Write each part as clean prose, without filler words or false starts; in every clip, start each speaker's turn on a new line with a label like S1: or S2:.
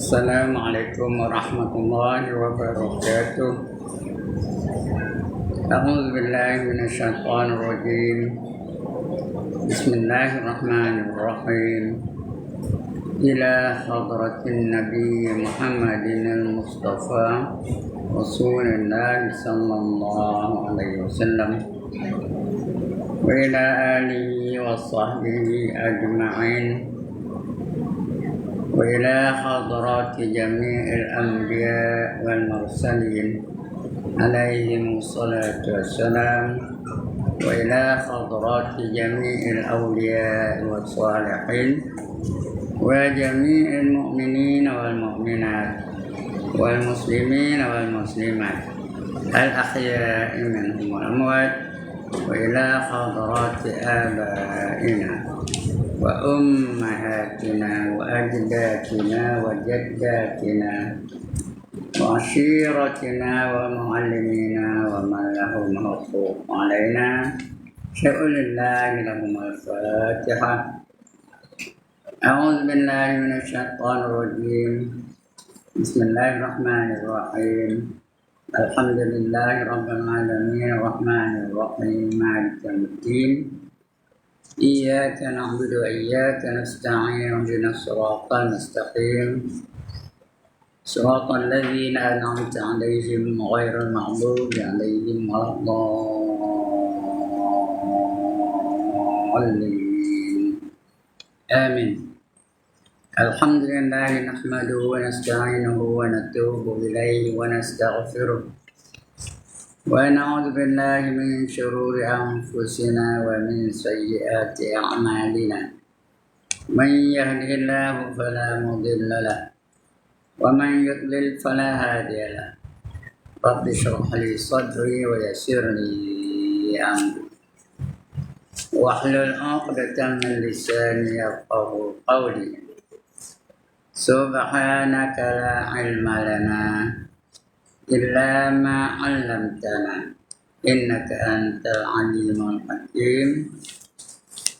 S1: Assalamualaikum warahmatullahi wabarakatuh. A'udzu billahi minasyaitonir rajim. Bismillahirrahmanirrahim. Ila hadratin Nabi Muhammadin al-Mustafa Rasulullah sallallahu alaihi wasallam wa ila alihi wa sahbihi ajma'in. وإلى حضرات جميع الأنبياء والمرسلين عليهم الصلاة والسلام وإلى حضرات جميع الأولياء والصالحين وجميع المؤمنين والمؤمنات والمسلمين والمسلمات الأحياء منهم والأموات وإلى حضرات آبائنا وأمهاتنا وأجدادنا وجداتنا وعشيرتنا ومعلمينا ومن لهم حقوق علينا شكر الله لهم الفاتحة. أعوذ بالله من الشيطان الرجيم. بسم الله الرحمن الرحيم. الحمد لله رب العالمين الرحمن الرحيم مالك يوم الدين. إياك نعبد وإياك نستعين اهدنا الصراط المستقيم صراط الذين أنعمت عليهم غير المغضوب عليهم ولا الضالين آمين. الحمد لله نحمده ونستعينه ونتوب إليه ونستغفره ونعوذ بالله من شرور أنفسنا ومن سيئات أعمالنا. من يهده الله فلا مضل له ومن يضلل فلا هادي له. رب اشرح لي صدري ويسر لي أمري واحلل عقدة من لساني يفقهوا قولي. سبحانك لا علم لنا إلا ما علمتنا إنك أنت العليم الحكيم.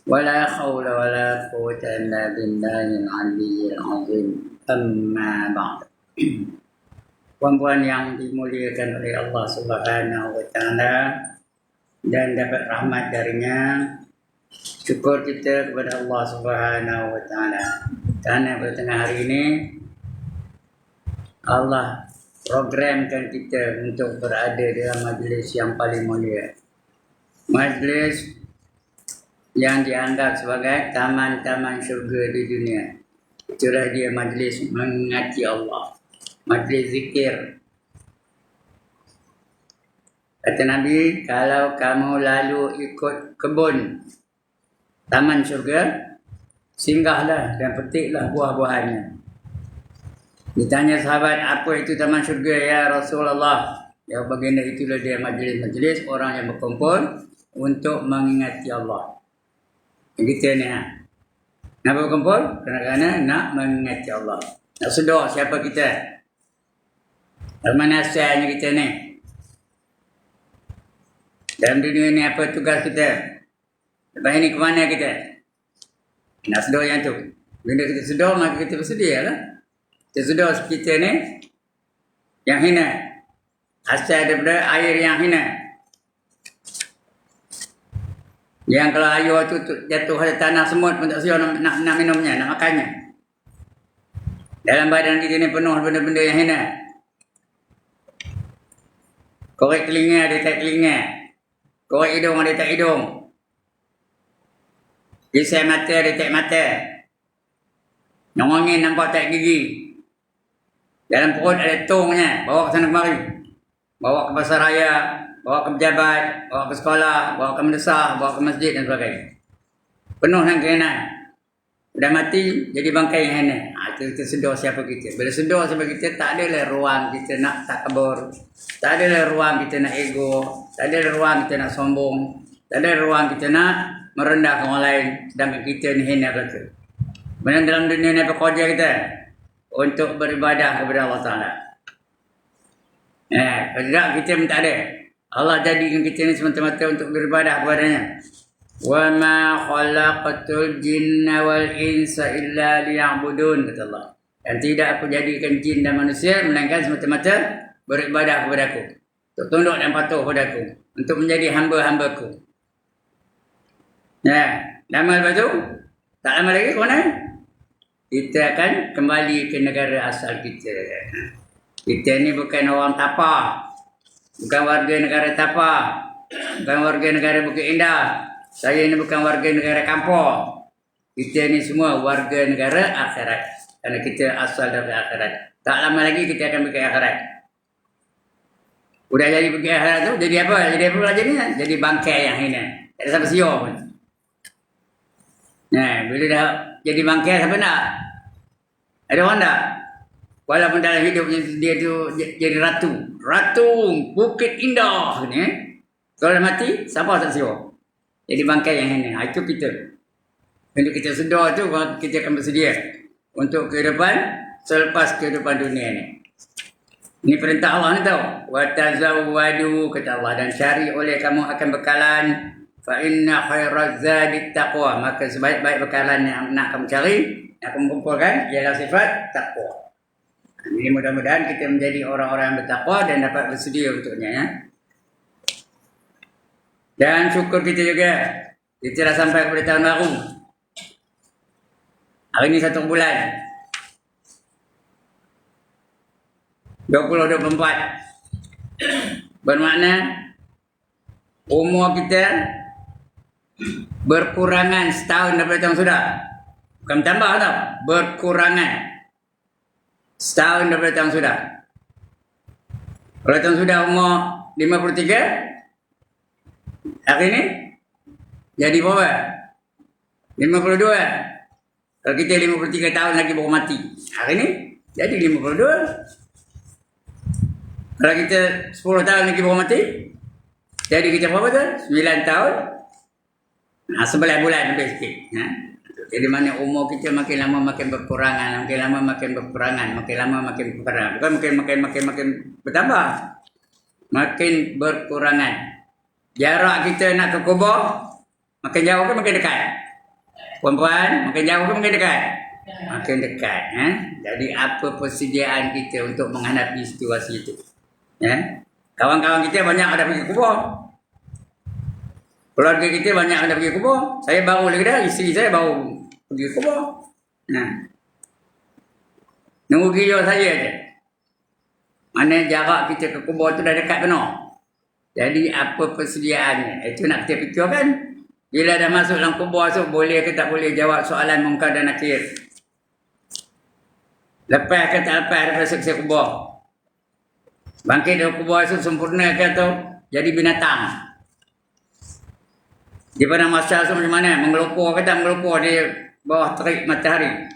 S1: ولا حول ولا قوة إلا بالله العلي العظيم. أما بعد. Puan-puan yang dimuliakan oleh Allah Subhanahu wa Ta'ala dan dapat rahmat darinya, syukur kita kepada Allah Subhanahu wa Ta'ala karena pada tengah hari ini Allah programkan kita untuk berada dalam majlis yang paling mulia. Majlis yang dianggap sebagai taman-taman syurga di dunia. Itulah dia majlis mengingati Allah. Majlis zikir. Kata Nabi, kalau kamu lalu ikut kebun taman syurga, singgahlah dan petiklah buah-buahannya. Ditanya sahabat, apa itu taman syurga ya Rasulullah? Ya, baginda, itulah dia majlis-majlis orang yang berkumpul untuk mengingati Allah. Kita ni kenapa berkumpul? Kerana nak mengingati Allah. Nak sedar siapa kita. Dari mana asalnya kita ni? Dalam dunia ni apa tugas kita? Lepas ini ke mana kita? Nak sedar yang tu. Bila kita sedar, maka kita bersedia lah. Kita sudah kita ni yang hina, asal daripada air yang hina, yang kalau air tu jatuh pada tanah semut pun tak siap nak minumnya, nak makannya. Dalam badan kita ni penuh benda-benda yang hina. Korek telinga dia tak telinga, korek hidung dia tak hidung, pisai mata dia tak mata, nyongongin nampak tak gigi. Dalam perut ada tongnya, bawa ke sana kemari. Bawa ke pasar raya, bawa ke pejabat, bawa ke sekolah, bawa ke madrasah, bawa ke masjid dan sebagainya. Penuh dengan kehenan. Sudah mati, jadi bangkai yang hina. Kita sedar siapa kita. Bila sedar siapa kita, tak adalah ruang kita nak takabur. Tak adalah ruang kita nak ego. Tak adalah ruang kita nak sombong. Tak ada ruang kita nak merendahkan orang lain. Sedangkan kita ni hina belaka. Kemudian dalam dunia ni apa kerja kita? Untuk beribadah kepada Allah Ta'ala. Tidak kita pun tak ada. Allah jadikan kita ni semata-mata untuk beribadah kepadanya. وَمَا خَلَقْتُ الْجِنَّ وَالْإِنسَ إِلَّا لِيَعْبُدُونَ, kata Allah. Dan tidak aku jadikan jin dan manusia melainkan semata-mata beribadah kepada aku, untuk tunduk dan patuh kepada aku, untuk menjadi hamba-hambaku. Ya, lama lepas tu, tak lama lagi ke mana? Kita akan kembali ke negara asal kita. Kita ni bukan orang Tapa, bukan warga negara Tapa, bukan warga negara Bukit Indah. Saya ni bukan warga negara kampung. Kita ni semua warga negara akhirat. Kerana kita asal dari akhirat. Tak lama lagi kita akan pergi akhirat. Udah jadi pergi akhirat tu, jadi apa? Jadi apa pula jadinya? Jadi bangkai yang hina. Tak ada siapa siap pun. Nah, bila dah jadi bangkai, siapa nak? Ada orang tak? Walaupun dalam hidupnya dia tu jadi ratu. Ratu Bukit Indah ni. Kalau dah mati, siapa tak siap? Jadi bangkai yang hina. Itu kita. Untuk kita sedar tu, kita akan bersedia untuk kehidupan selepas kehidupan dunia ni. Ini perintah Allah ni tau. Wa tazawwadu kata Allah, dan cari oleh kamu akan bekalan, fa inna khairaz zadi taqwa, maka sebaik-baik bekalan yang nak kamu cari, yang kamu kumpulkan ialah sifat takwa. Ini mudah-mudahan kita menjadi orang-orang yang bertakwa dan dapat bersedia untuknya ya. Dan syukur kita juga, kita dah sampai kepada tahun baru. Hari ini 1 bulan 2024. Bermakna umur kita berkurangan setahun daripada tahun sudah. Bukan tambah tau, berkurangan setahun daripada tahun sudah. Kalau tahun sudah umur 53, hari ini jadi berapa? 52. Kalau kita 53 tahun lagi baru mati, hari ni jadi 52. Kalau kita 10 tahun lagi baru mati, jadi kita berapa tu? 9 tahun. 11 bulan lebih sikit. Jadi mana umur kita makin lama makin berkurangan, makin lama makin berkurangan, makin lama makin berkurangan. Bukan makin bertambah. Makin berkurangan. Jarak kita nak ke kubur makin jauh ke makin dekat? Perempuan, makin jauh ke makin dekat? Makin dekat. Jadi apa persediaan kita untuk menghadapi situasi itu? Kawan-kawan kita banyak ada pergi kubur. Keluarga kita banyak ada pergi kubur. Saya baru lagi dah, isteri saya baru pergi kubur. Nunggu gila saja je. Mana jarak kita ke kubur tu dah dekat benar. Jadi apa persediaannya? Itu nak kita fikirkan. Bila dah masuk dalam kubur tu, boleh ke tak boleh jawab soalan mungkar dan nakir? Lepas ke tak lepas daripada siksa kubur? Bangkit dari kubur tu sempurna ke tu jadi binatang? Di padang mahsyar tu macam mana? Mengelupur ke tak mengelupur di bawah terik matahari?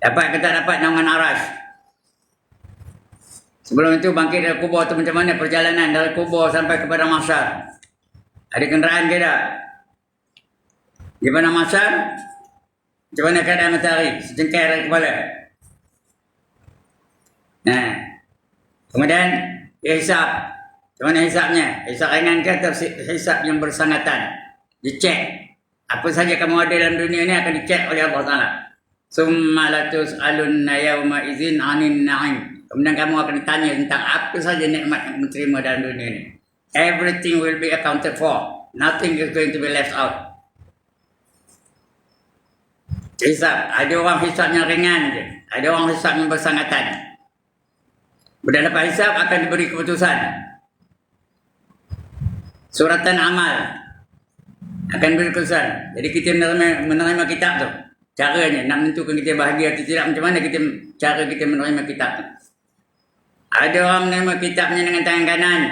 S1: Dapat ke tak dapat naungan arash? Sebelum itu bangkit dari kubur tu macam mana perjalanan dari kubur sampai ke padang mahsyar? Ada kenderaan ke tak? Di padang mahsyar, macam mana keadaan matahari? Secengkir dari kepala. Kemudian hisap. Macam mana hisapnya? Hisap ringan ke atau hisap yang bersangatan? Dicek. Apa saja kamu ada dalam dunia ini akan dicek oleh Allah Ta'ala. Summa latus'alunna yawma izin anin na'im. Kemudian kamu akan ditanya tentang apa saja nikmat yang kamu terima dalam dunia ini. Everything will be accounted for. Nothing is going to be left out. Hisap. Ada orang hisapnya ringan je. Ada orang hisap yang bersangatan. Bila dapat hisap akan diberi keputusan. Suratan amal akan diberi keputusan. Jadi kita menerima kitab tu. Caranya nak menentukan kita bahagia atau tidak, macam mana cara kita menerima kitab tu. Ada orang menerima kitabnya dengan tangan kanan.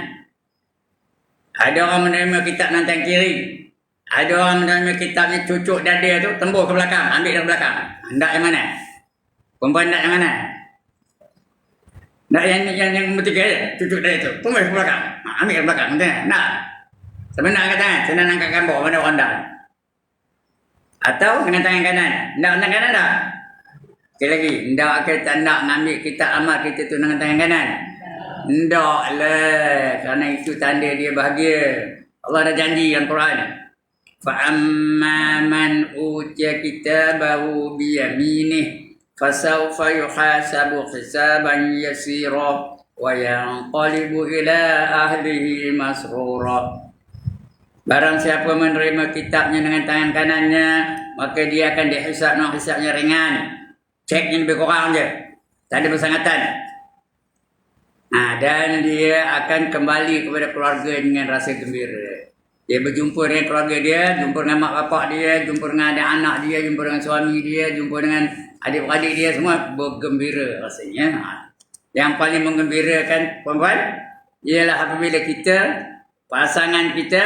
S1: Ada orang menerima kitab dengan tangan kiri. Ada orang menerima kitabnya cucuk dada tu, tembus ke belakang, ambil dari belakang. Hendak yang mana? Perempuan hendak yang mana? Hendak yang bertiga je, cucuk dada tu, tembus ke belakang. Ambil dari belakang, betul tak? Nak? Sebenarnya angkat tangan, saya nak angkat gambar mana orang hendak. Atau dengan tangan kanan. Hendak tangan kanan tak? Sekali lagi, hendak kita nak ambil kitab amal kita tu dengan tangan kanan. Hendak lah, kerana itu tanda dia bahagia. Allah dah janji dalam Quran. Fa'amma man utiya kitabahu biyaminih fasawfa yuhasabu hisaban yasira wa yanqalibu ila ahlihi masrura. Barang siapa menerima kitabnya dengan tangan kanannya, maka dia akan dihisab dengan hisabnya ringan. Ceknya lebih kurang je, tak ada persangatan. Dan dia akan kembali kepada keluarga dengan rasa gembira. Dia berjumpa dengan keluarga dia, jumpa dengan mak bapak dia, jumpa dengan anak-anak dia, jumpa dengan suami dia, jumpa dengan adik-adik dia, semua bergembira rasanya. Yang paling menggembirakan puan-puan ialah apabila kita, pasangan kita,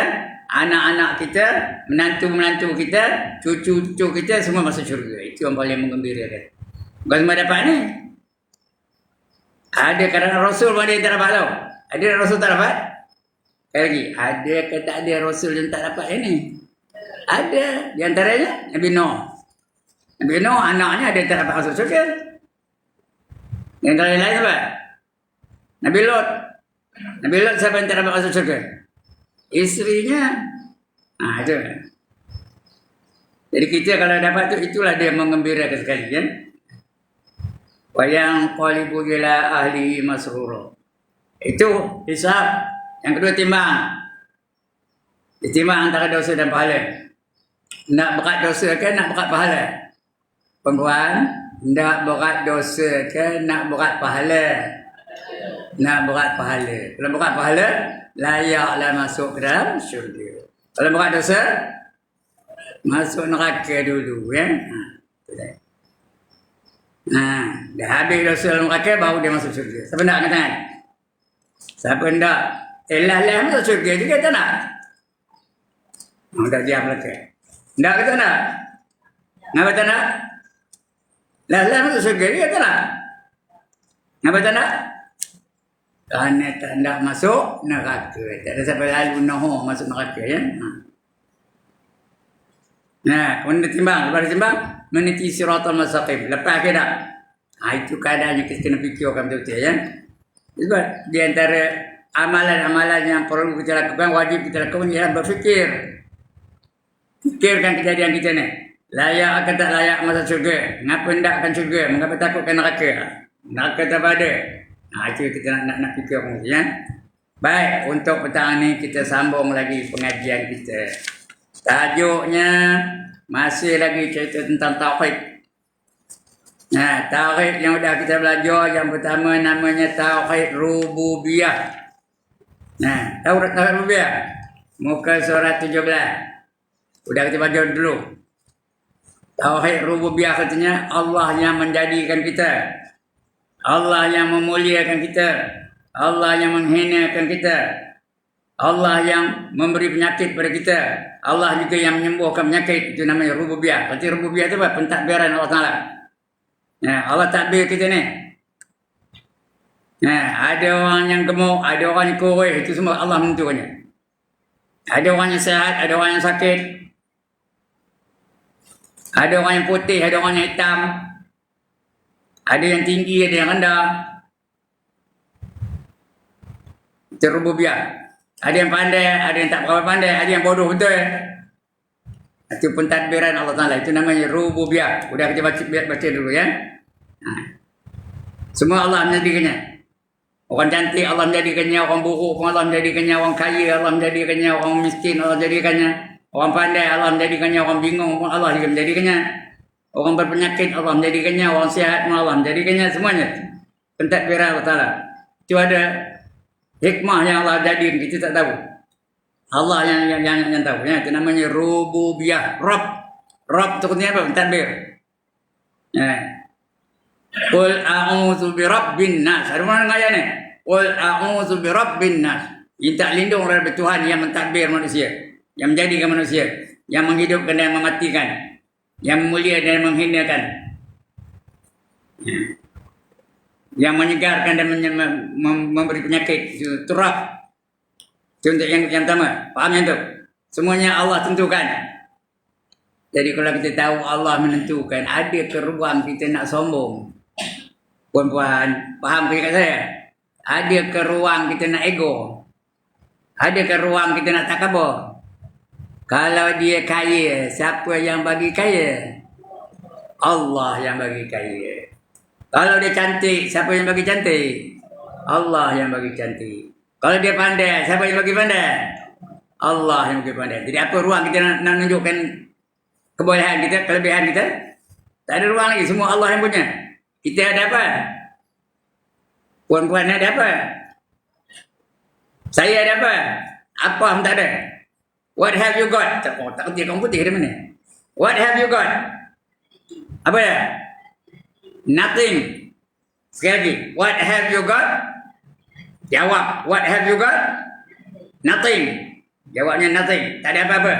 S1: anak-anak kita, menantu-menantu kita, cucu-cucu kita semua masuk syurga. Itu yang paling menggembirakan. Bukan semua dapat ni. Ada kadang Rasul pun ada yang tak dapat tau. Ada Rasul tak dapat? Sekali lagi, ada ke tak ada Rasul yang tak dapat ini? Ada. Di antaranya Nabi Nuh. Nabi Nuh anaknya ada yang tak dapat masuk syurga. Di antara yang lain apa? Nabi Lot. Nabi Lot siapa yang tak dapat masuk syurga? Isterinya. Itu. Jadi kita kalau dapat tu, itulah dia mengembirakan sekali kan. Wa yanqalibu ila ahlihi masrura. Itu hisab. Yang kedua timbang. Ditimbang antara dosa dan pahala. Nak berat dosa ke nak berat pahala? Perempuan, nak berat dosa ke nak berat pahala? Nak berat pahala. Kalau berat pahala, layaklah masuk ke dalam syurga. Kalau berat dosa, masuk neraka dulu ya. Dah habis dosa dalam neraka baru dia masuk syurga. Siapa nak katakan? Siapa nak? Lah masuk syurga juga tak nak? Dah diam neraka. Nak ke tak nak? Ngapa tak nak? Lah masuk syurga juga tak nak? Ngapa tak nak? Kerana tak nak masuk neraka. Tak ada siapa lalu noho masuk neraka ya. Kemudian timbang, lepas timbang meniti siratal mustaqim. Lepas ke tak? Itu keadaannya kita kena fikirkan betul-betul ya. Sebab di antara amalan-amalan yang perlu kita lakukan, wajib kita lakukan ialah berfikir. Fikirkan kejadian kita ni. Layak atau tak layak masuk syurga? Mengapa hendakkan syurga? Mengapa takutkan neraka? Neraka tak ada. Itu kita nak fikirkan ya. Baik, untuk petang ni kita sambung lagi pengajian kita. Tajuknya masih lagi cerita tentang tauhid. Tauhid yang sudah kita belajar, yang pertama namanya tauhid rububiyah. Tahu tauhid rububiyah? Muka surat 17. Sudah kita baca dulu. Tauhid rububiyah katanya Allah yang menjadikan kita. Allah yang memuliakan kita. Allah yang menghinakan kita. Allah yang memberi penyakit pada kita. Allah juga yang menyembuhkan penyakit. Itu namanya rububiyah. Berarti rububiyah itu apa? Pentadbiran Allah Ta'ala. Allah takbir kita ni. Ada orang yang gemuk, ada orang yang kurus. Itu semua Allah menentukannya. Ada orang yang sihat, ada orang yang sakit. Ada orang yang putih, ada orang yang hitam. Ada yang tinggi, ada yang rendah. Itu rububiyah. Ada yang pandai, ada yang tak berapa pandai, ada yang bodoh betul. Itu pentadbiran Allah Ta'ala. Itu namanya rububiyah. Sudah kita baca dulu ya. Semua Allah menjadikannya. Orang cantik Allah menjadikannya, orang buruk pun Allah menjadikannya, orang kaya Allah menjadikannya, orang miskin Allah menjadikannya, orang pandai Allah menjadikannya, orang bingung pun Allah juga menjadikannya, orang berpenyakit Allah menjadikannya, orang sihat pun Allah menjadikannya, semuanya pentadbiran Allah Ta'ala. Itu ada hikmah yang Allah jadikan, kita tak tahu. Allah yang tahu ya. Itu namanya rububiyah. Rabb itu artinya apa? Pentadbir. Qul a'udzu birabbin nas. Ada mana ayat ni? Qul a'udzu birabbin nas. Minta lindung dari Tuhan yang mentadbir manusia, yang menjadikan manusia, yang menghidupkan dan mematikan, yang memulia dan menghinakan, yang menyegarkan dan memberi penyakit. Itu Rabb. Itu untuk yang pertama. Faham yang tu? Semuanya Allah tentukan. Jadi kalau kita tahu Allah menentukan, ada ke ruang kita nak sombong? Puan-puan, faham ke saya? Ada ke ruang kita nak ego? Ada ke ruang kita nak takabur? Kalau dia kaya, siapa yang bagi kaya? Allah yang bagi kaya. Kalau dia cantik, siapa yang bagi cantik? Allah yang bagi cantik. Kalau dia pandai, siapa yang bagi pandai? Allah yang bagi pandai. Jadi apa ruang kita nak menunjukkan kebolehan kita, kelebihan kita? Tak ada ruang lagi. Semua Allah yang punya. Kita ada apa? Puan-puan ada apa? Saya ada apa? Apa pun tak ada. What have you got? Tak kerti kaum putih dari mana? What have you got? Apa ya? Nothing. Sekali lagi. What have you got? Jawab. What have you got? Nothing. Jawabnya nothing. Tak ada apa-apa.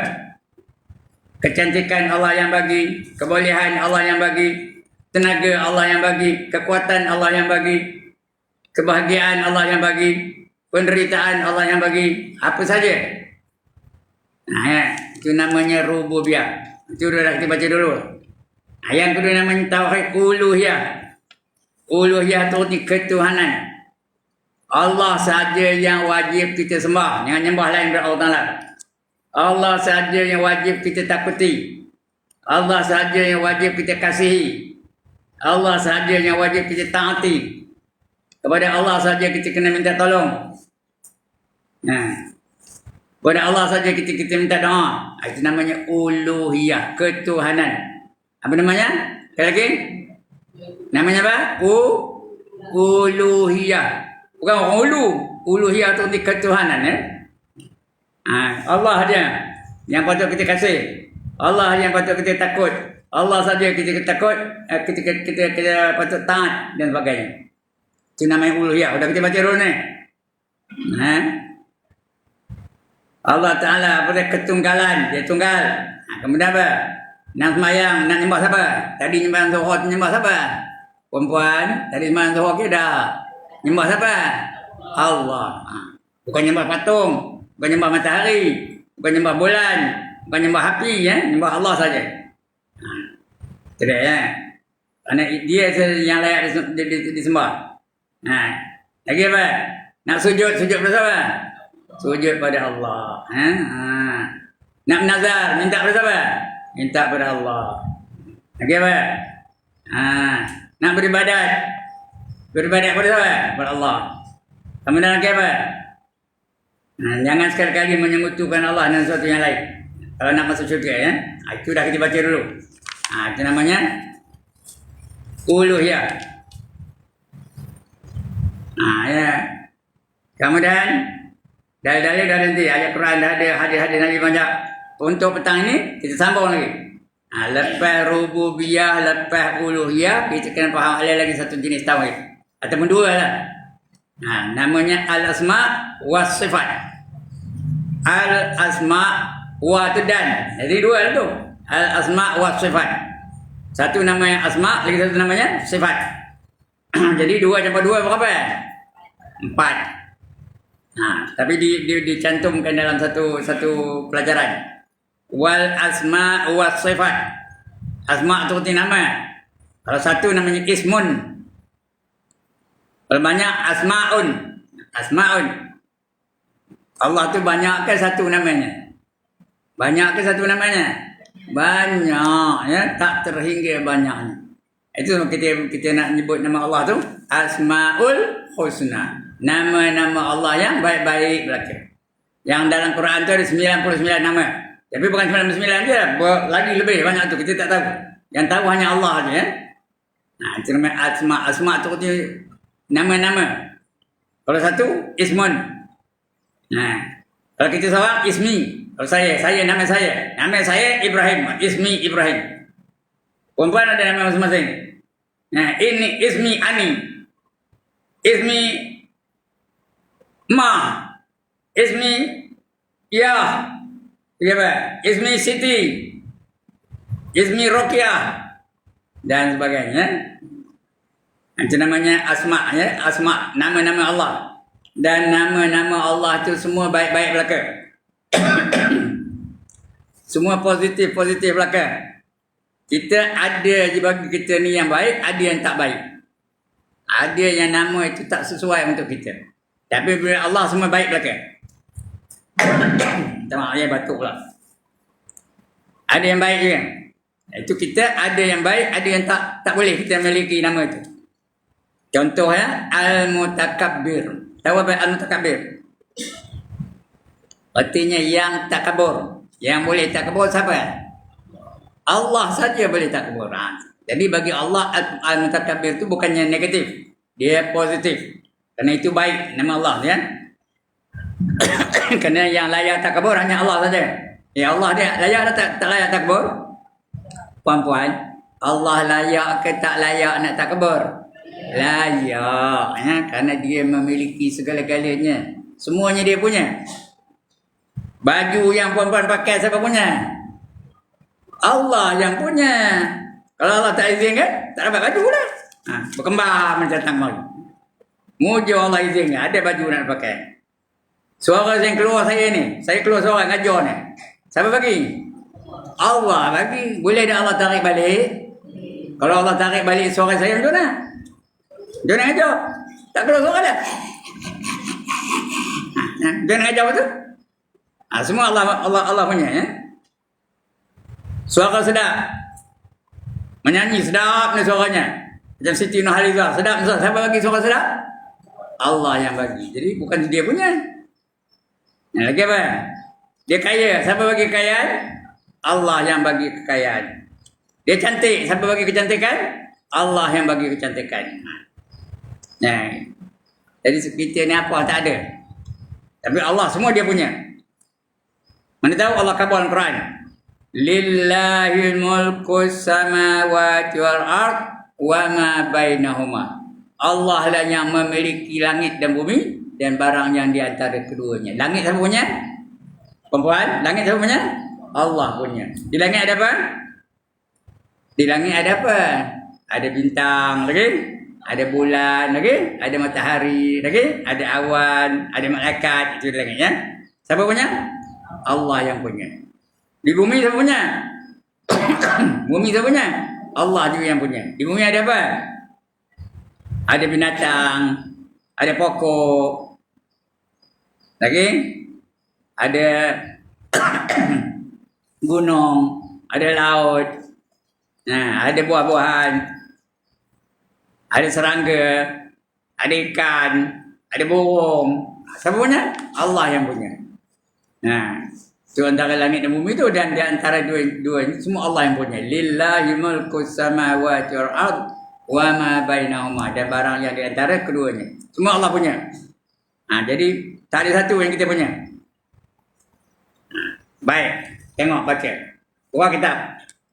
S1: Kecantikan Allah yang bagi. Kebolehan Allah yang bagi. Tenaga Allah yang bagi. Kekuatan Allah yang bagi. Kebahagiaan Allah yang bagi. Penderitaan Allah yang bagi. Apa saja. Nah, ya. Itu namanya rububiyah. Itu dah kita baca dulu. Yang kedua namanya tauhid uluhiyah. Uluhiyah itu ketuhanan. Allah saja yang wajib kita sembah. Jangan nyembah lain daripada Allah Ta'ala. Allah saja yang wajib kita takuti. Allah saja yang wajib kita kasihi. Allah saja yang wajib kita taati. Kepada Allah saja kita kena minta tolong. Nah, kepada Allah saja kita minta doa. Itu namanya uluhiyah, ketuhanan. Apa namanya? Sekali lagi. Namanya apa? Uluhiyah. Bukan orang ulu. Uluhiyah itu ketuhanan. Allah dia yang patut kita kasih. Allah yang patut kita takut. Allah saja kita takut. Kita patut taat dan sebagainya. Itu namanya uluhiyah. Sudah kita baca dulu ni. Allah Ta'ala pada ketunggalan. Dia tunggal. Kemudian apa? Nak semayang, nak nyembah siapa? Tadi nyembah Zuhur, nyembah siapa? Perempuan, tadi nyembah Zuhur ke dah? Nyembah siapa? Allah. Bukan nyembah patung, bukan nyembah matahari, bukan nyembah bulan, bukan nyembah api, ya? Nyembah Allah saja. Tidak ya? Kerana dia yang layak disembah. Lagi apa? Nak sujud pada siapa? Sujud pada Allah. Nak menazar, minta pada siapa? Minta pada Allah. Lagi apa? Nak beribadat. Beribadat pada siapa? Pada Allah. Kemudian lagi apa? Jangan sekali-kali menyekutukan Allah dengan sesuatu yang lain. Kalau nak masuk syurga, ya. Itu dah kita baca dulu. Itu namanya uluhiyah. Ya. Kemudian dalil-dalil dah nanti ayat Quran dah ada, hadis-hadis Nabi banyak. Untuk petang ini kita sambung lagi. Lepas rububiyah, lepas uluhiyah, kita kena faham ada lagi satu jenis tauhid. Ataupun dua lah. Namanya al-asma' was sifat. Al-asma' wa tu dan. Jadi dua tu. Al-asma' was sifat. Satu namanya asma', lagi satu namanya sifat. Jadi dua campur dua berapa? 4. Tapi dicantumkan dalam satu pelajaran. Wal asma was sifat. Asma itu arti nama. Kalau satu namanya ismun. Kalau banyak asmaun. Asmaun. Allah tu banyak ke satu namanya? Banyak ke satu namanya? Banyak, ya, tak terhingga banyaknya. Itu kita nak nyebut nama Allah tu Asmaul Husna. Nama-nama Allah yang baik-baik belaka. Yang dalam Quran tu ada 99 nama. Tapi bukan 99 je, lagi lebih banyak tu kita tak tahu. Yang tahu hanya Allah saja, ya. Itu namanya asma. Asma tu nama-nama. Kalau satu ismun. Kalau kita seorang ismi. Kalau saya nama saya. Nama saya Ibrahim, ismi Ibrahim. Perempuan ada nama masing-masing. Ini ismi Ani. Ismi Ma. Ismi Ya. Apa? Ismi Siti, Ismi Rokiah dan sebagainya. Itu namanya asma, ya, asma, nama-nama Allah. Dan nama-nama Allah itu semua baik-baik belaka. Semua positif belaka. Kita ada je bagi kita ni yang baik, ada yang tak baik. Ada yang nama itu tak sesuai untuk kita. Tapi bila Allah semua baik belaka. Maaf, ya, batuk pula. Ada yang baik juga. Itu kita ada yang baik, ada yang tak boleh kita memiliki nama itu. Contoh ya, al-mutakabbir. Tahu apa al-mutakabbir? Artinya yang takabur. Yang boleh takabur siapa? Allah saja boleh takabur. Jadi bagi Allah al-mutakabbir itu bukannya negatif. Dia positif. Kerana itu baik nama Allah ya. Kerana yang layak takabur hanya Allah saja. Ya Allah dia layak atau tak layak takabur? Puan-puan, Allah layak ke tak layak nak takabur? Layak ya, kerana dia memiliki segala-galanya. Semuanya dia punya. Baju yang puan-puan pakai siapa punya? Allah yang punya. Kalau Allah tak izinkan, tak dapat baju lah. Berkembang mendatang malu. Muja Allah izinkan, ada baju nak pakai. Suara yang keluar saya ni, saya keluar suara ngajar ni. Siapa bagi? Allah bagi. Boleh dah Allah tarik balik? Kalau Allah tarik balik suara saya macam mana? Dia nak ngajar. Tak keluar suara dah. Dia nak ngajar betul? Semua Allah punya ya. Suara sedap. Menyanyi sedap ni suaranya. Macam Siti Nurhalizah, sedap. Siapa bagi suara sedap? Allah yang bagi. Jadi bukan dia punya. Lagi apa? Dia kaya. Siapa bagi kekayaan? Allah yang bagi kekayaan. Dia cantik. Siapa bagi kecantikan? Allah yang bagi kecantikan. Nah, jadi kita ni apa tak ada. Tapi Allah semua dia punya. Mana tahu Allah kabul Al-Quran. Lillahil mulku samawati wal ard wa ma bainahuma. Allah lah yang memiliki langit dan bumi dan barang yang di antara keduanya. Langit siapa punya? Perempuan, langit siapa punya? Allah punya. Di langit ada apa? Di langit ada apa? Ada bintang lagi, ada bulan lagi, ada matahari lagi, ada awan, ada malaikat, itu di langit ya. Siapa punya? Allah yang punya. Di bumi siapa punya? Bumi siapa punya? Allah juga yang punya. Di bumi ada apa? Ada binatang, ada pokok. Lagi ada gunung, ada laut. Nah, ada buah-buahan. Ada serangga, ada ikan, ada burung. Siapa punya? Allah yang punya. Nah, itu antara langit dan bumi itu dan di antara dua ini semua Allah yang punya. Lillahi mulku samawati wal ard wa ma bainahuma, dan barang yang di antara keduanya. Semua Allah punya. Jadi tak ada satu yang kita punya. Baik, tengok baca. Buka kitab.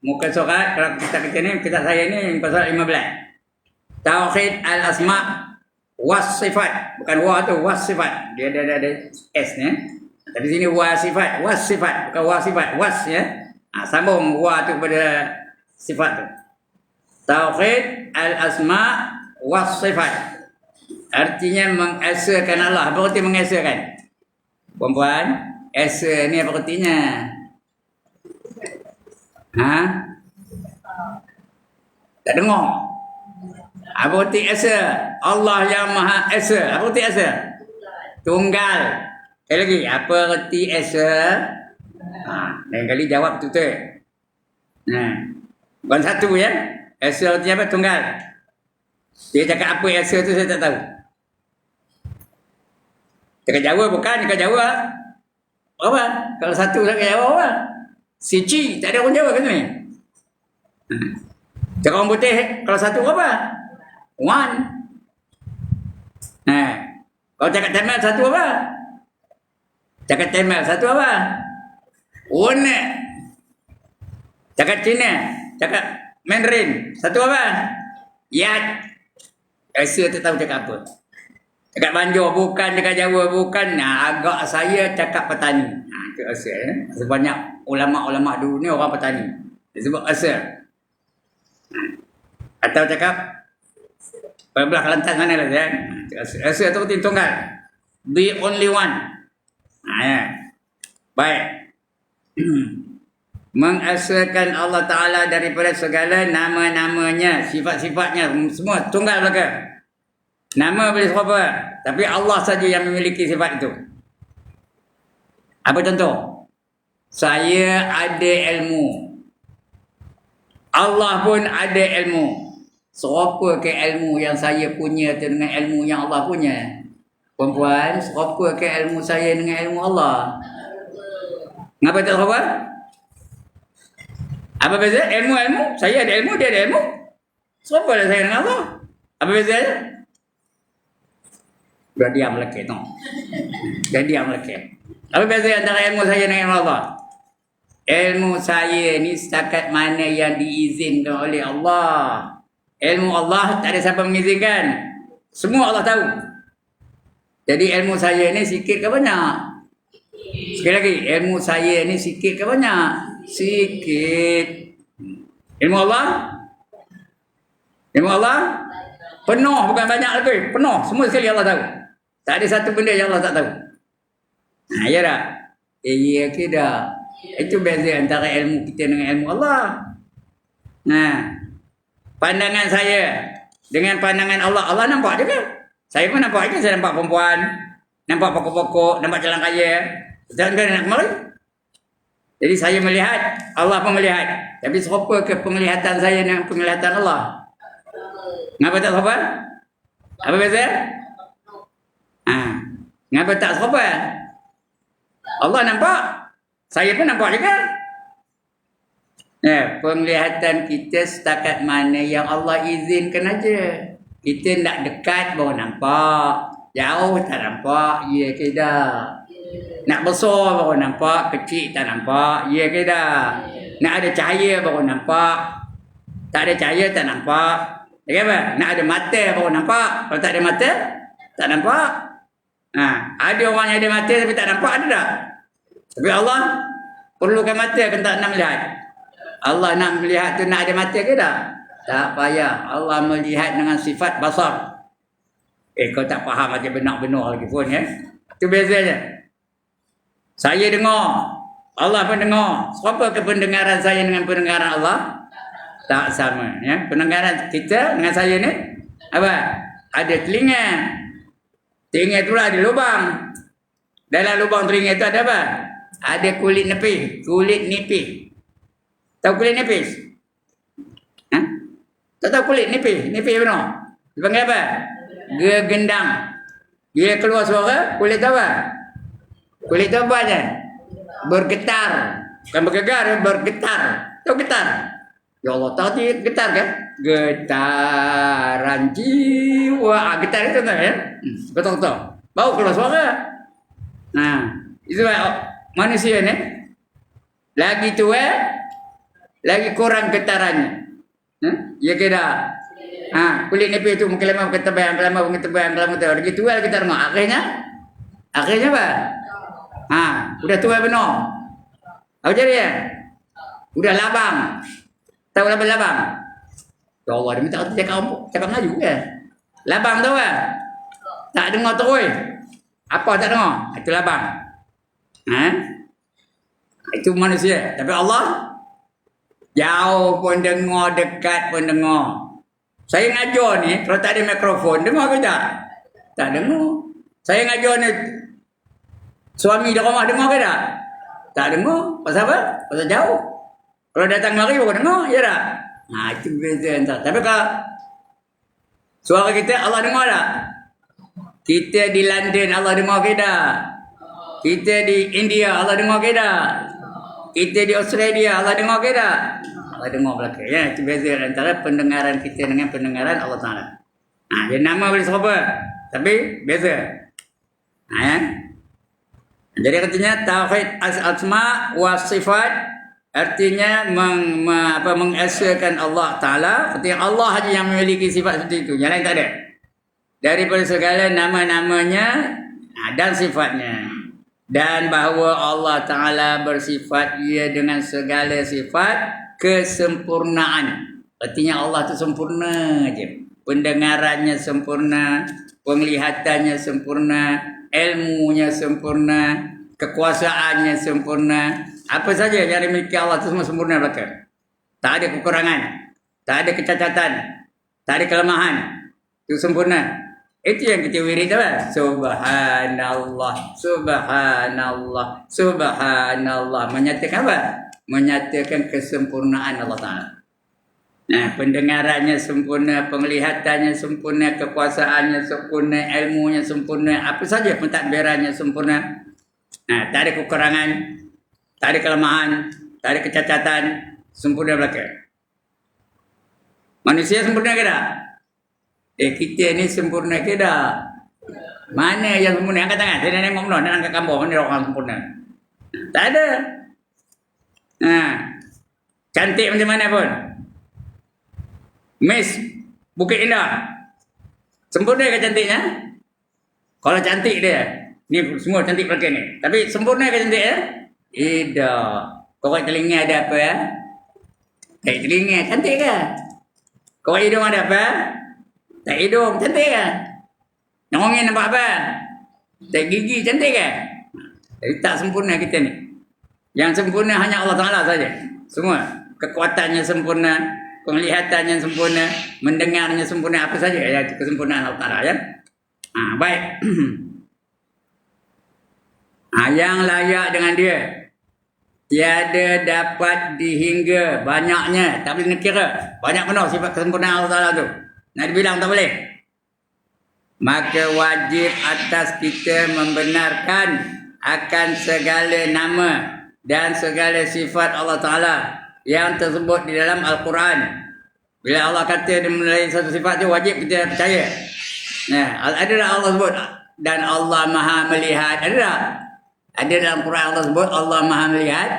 S1: Muka surat kalau kita ni, kitab saya ni pasal 15. Tauhid al-asma was sifat. Bukan wa tu, was sifat. Dia ada S ni. Tapi sini wa sifat, was sifat, bukan wa sifat, was ya. Sambung wa tu kepada sifat tu. Tauhid al-asma was sifat. Artinya mengesakan Allah. Apa arti mengesakan? Perempuan, esa ni apa artinya? Tak dengar. Apa arti esa? Allah yang Maha Esa. Apa arti esa? Tunggal. Lagi, apa erti esa? Lain kali jawab betul-betul. Bukan satu ya. Esa erti apa? Tunggal. Dia cakap apa esa tu saya tak tahu. Cakap Jawa bukan, cakap Jawa. Apa? Kalau satu cakap Jawa apa? Sici, tak ada orang Jawa kan ni? Cakap orang putih, kalau satu apa? One. Kalau cakap Tamil satu apa? Cakap Tamil satu apa? One. Cakap Cina, cakap Mandarin satu apa? Yat. Asia tak tahu cakap apa. Cakap Banjar bukan, cakap Jawa bukan. Agak saya cakap petani. Itu Asia ya. Sebanyak ulama-ulama dulu ni orang petani. Dia sebut Asia. Atau cakap belah Kelantan mana lah ya. Asia tu tunggal. The only one. Ya. Baik. Mengasakan Allah Ta'ala daripada segala nama-namanya, sifat-sifatnya, semua tunggal belaka. Nama boleh siapa, tapi Allah saja yang memiliki sifat itu. Apa contoh? Saya ada ilmu. Allah pun ada ilmu. Serupa ke ilmu yang saya punya tu dengan ilmu yang Allah punya? Perempuan, serupa ke ilmu saya dengan ilmu Allah? Ngapa tak serupa? Apa beza? Ilmu. Saya ada ilmu, dia ada ilmu. Serupa lah saya dengan Allah. Apa bezanya? Dah diam lagi tu. Dah diam lagi. Apa beza antara ilmu saya dengan Allah? Ilmu saya ni setakat mana yang diizinkan oleh Allah. Ilmu Allah tak ada siapa mengizinkan. Semua Allah tahu. Jadi ilmu saya ni sikit ke banyak? Sekali lagi, ilmu saya ni sikit ke banyak? Sikit. Ilmu Allah? Ilmu Allah? Penuh, bukan banyak lagi. Penuh, semua sekali Allah tahu. Tak ada satu benda yang Allah tak tahu. Ya tak? Ya ke tak? Itu beza antara ilmu kita dengan ilmu Allah. Pandangan saya dengan pandangan Allah, Allah nampak juga. Saya pun nampak juga, saya nampak perempuan, nampak pokok-pokok, nampak jalan raya. Betul kan nak kemari? Jadi saya melihat, Allah pun melihat. Tapi serupa ke penglihatan saya dengan penglihatan Allah? Ngapa tak serupa? Apa beza? Ngapa tak serupa? Allah nampak, saya pun nampak juga. Penglihatan kita setakat mana yang Allah izinkan aja. Kita nak dekat baru nampak, jauh tak nampak, ya ke tak? Nak besar baru nampak, kecil tak nampak, ya ke tak? Nak ada cahaya baru nampak, tak ada cahaya tak nampak. Ya apa? Nak ada mata baru nampak, kalau tak ada mata tak nampak. Ada orang yang ada mata tapi tak nampak, ada tak? Tapi Allah perlukan mata kan tak nak melihat. Allah nak melihat tu nak ada mata ke tak? Tak payah. Allah melihat dengan sifat basar. Kau tak faham macam benar-benar lagi pun ya. Itu bezanya. Saya dengar, Allah pun dengar. Siapa ke pendengaran saya dengan pendengaran Allah? Tak sama ya. Pendengaran kita dengan saya ni apa? Ada telinga. Telinga tu lah ada lubang. Dalam lubang telinga tu ada apa? Ada kulit nipis. Kulit nipis. Tahu kulit nipis? Tak tahu kulit nipis? Nipis benar? Dipanggil apa? Gegendang. Dia keluar suara, kulit tu apa? Kulit tu apa je? Bergetar. Bukan bergegar, bergetar. Tahu getar? Ya Allah, tahu dia getar kan? Getaran jiwa. Getar itu tak ya? Betul-betul. Bau keluar suara. Itu manusia ni. Lagi tua, lagi kurang getarannya. Ya ke tak? Kulit nipis tu mungkin lama mungkin tebal, lama mungkin tebal, lama tu. Lagi tua kita tengok. Akhirnya apa? Udah tua benar. Apa jadi ya? Udah labang. Tahu labang? Ya Allah, dia minta cakap Melayu ke? Labang tahu kan? Tak dengar terus. Apa tak dengar? Itu labang. Itu manusia. Tapi Allah jauh pun dengar, dekat pun dengar. Saya ngajar ni, kalau tak ada mikrofon, dengar ke tak? Tak dengar. Saya ngajar ni, suami di rumah dengar ke tak? Tak dengar. Pasal apa? Pasal jauh. Kalau datang mari baru dengar, ya tak? Itu beza antara. Tapi kalau suara kita, Allah dengar tak? Kita di London, Allah dengar ke tak? Kita di India, Allah dengar ke tak? Kita di Australia, Allah dengar ke tak? Allah dengar belakang. Ya, itu beza antara pendengaran kita dengan pendengaran Allah Ta'ala. Dia nama boleh serupa, tapi beza. Jadi katanya tauhid asma wa sifat artinya mengesakan Allah Ta'ala. Artinya Allah saja yang memiliki sifat seperti itu, yang lain tak ada. Daripada segala nama-namanya dan sifatnya. Dan bahawa Allah Ta'ala bersifat ia dengan segala sifat kesempurnaan. Artinya Allah itu sempurna je. Pendengarannya sempurna, penglihatannya sempurna, ilmunya sempurna, kekuasaannya sempurna. Apa saja yang dimiliki Allah itu semua sempurna belaka. Tak ada kekurangan, tak ada kecacatan, tak ada kelemahan. Itu sempurna. Itu yang kita wirid apa? Subhanallah, Subhanallah, Subhanallah. Menyatakan apa? Menyatakan kesempurnaan Allah Ta'ala. Pendengarannya sempurna, penglihatannya sempurna, kekuasaannya sempurna, ilmunya sempurna, apa saja pentadbirannya sempurna. Tak ada kekurangan, tak ada kelemahan, tak ada kecacatan, sempurna belaka. Manusia sempurna ke tak? Kita ni sempurna ke tak? Mana yang sempurna? Angkat tangan. Saya nak tengok benar. Nak angkat gambar. Mana orang sempurna? Tak ada. Cantik macam mana pun. Miss Bukit Indah. Sempurna ke cantiknya? Kalau cantik dia. Ni semua cantik belakang ni. Tapi sempurna ke cantik dia? Tidak. Korang telinga ada apa ya? Tak telinga. Cantik ke? Korang hidung ada apa? Tak hidung. Cantik ke? Nyongin nampak apa? Tak gigi. Cantik ke? Jadi tak sempurna kita ni. Yang sempurna hanya Allah Ta'ala saja. Semua. Kekuatannya sempurna. Penglihatannya sempurna, mendengarnya sempurna, apa saja ya, kesempurnaan Allah Ta'ala ya. Baik. Yang layak dengan dia tiada dapat dihingga banyaknya, tak boleh dikira. Banyak benar sifat kesempurnaan Allah Ta'ala tu. Nak dibilang tak boleh. Maka wajib atas kita membenarkan akan segala nama dan segala sifat Allah Ta'ala yang tersebut di dalam Al-Quran. Bila Allah kata dia menilai satu sifat tu, wajib kita percaya. Ada tak Allah sebut dan Allah Maha Melihat? Ada tak? Ada dalam Quran Allah sebut Allah Maha Melihat.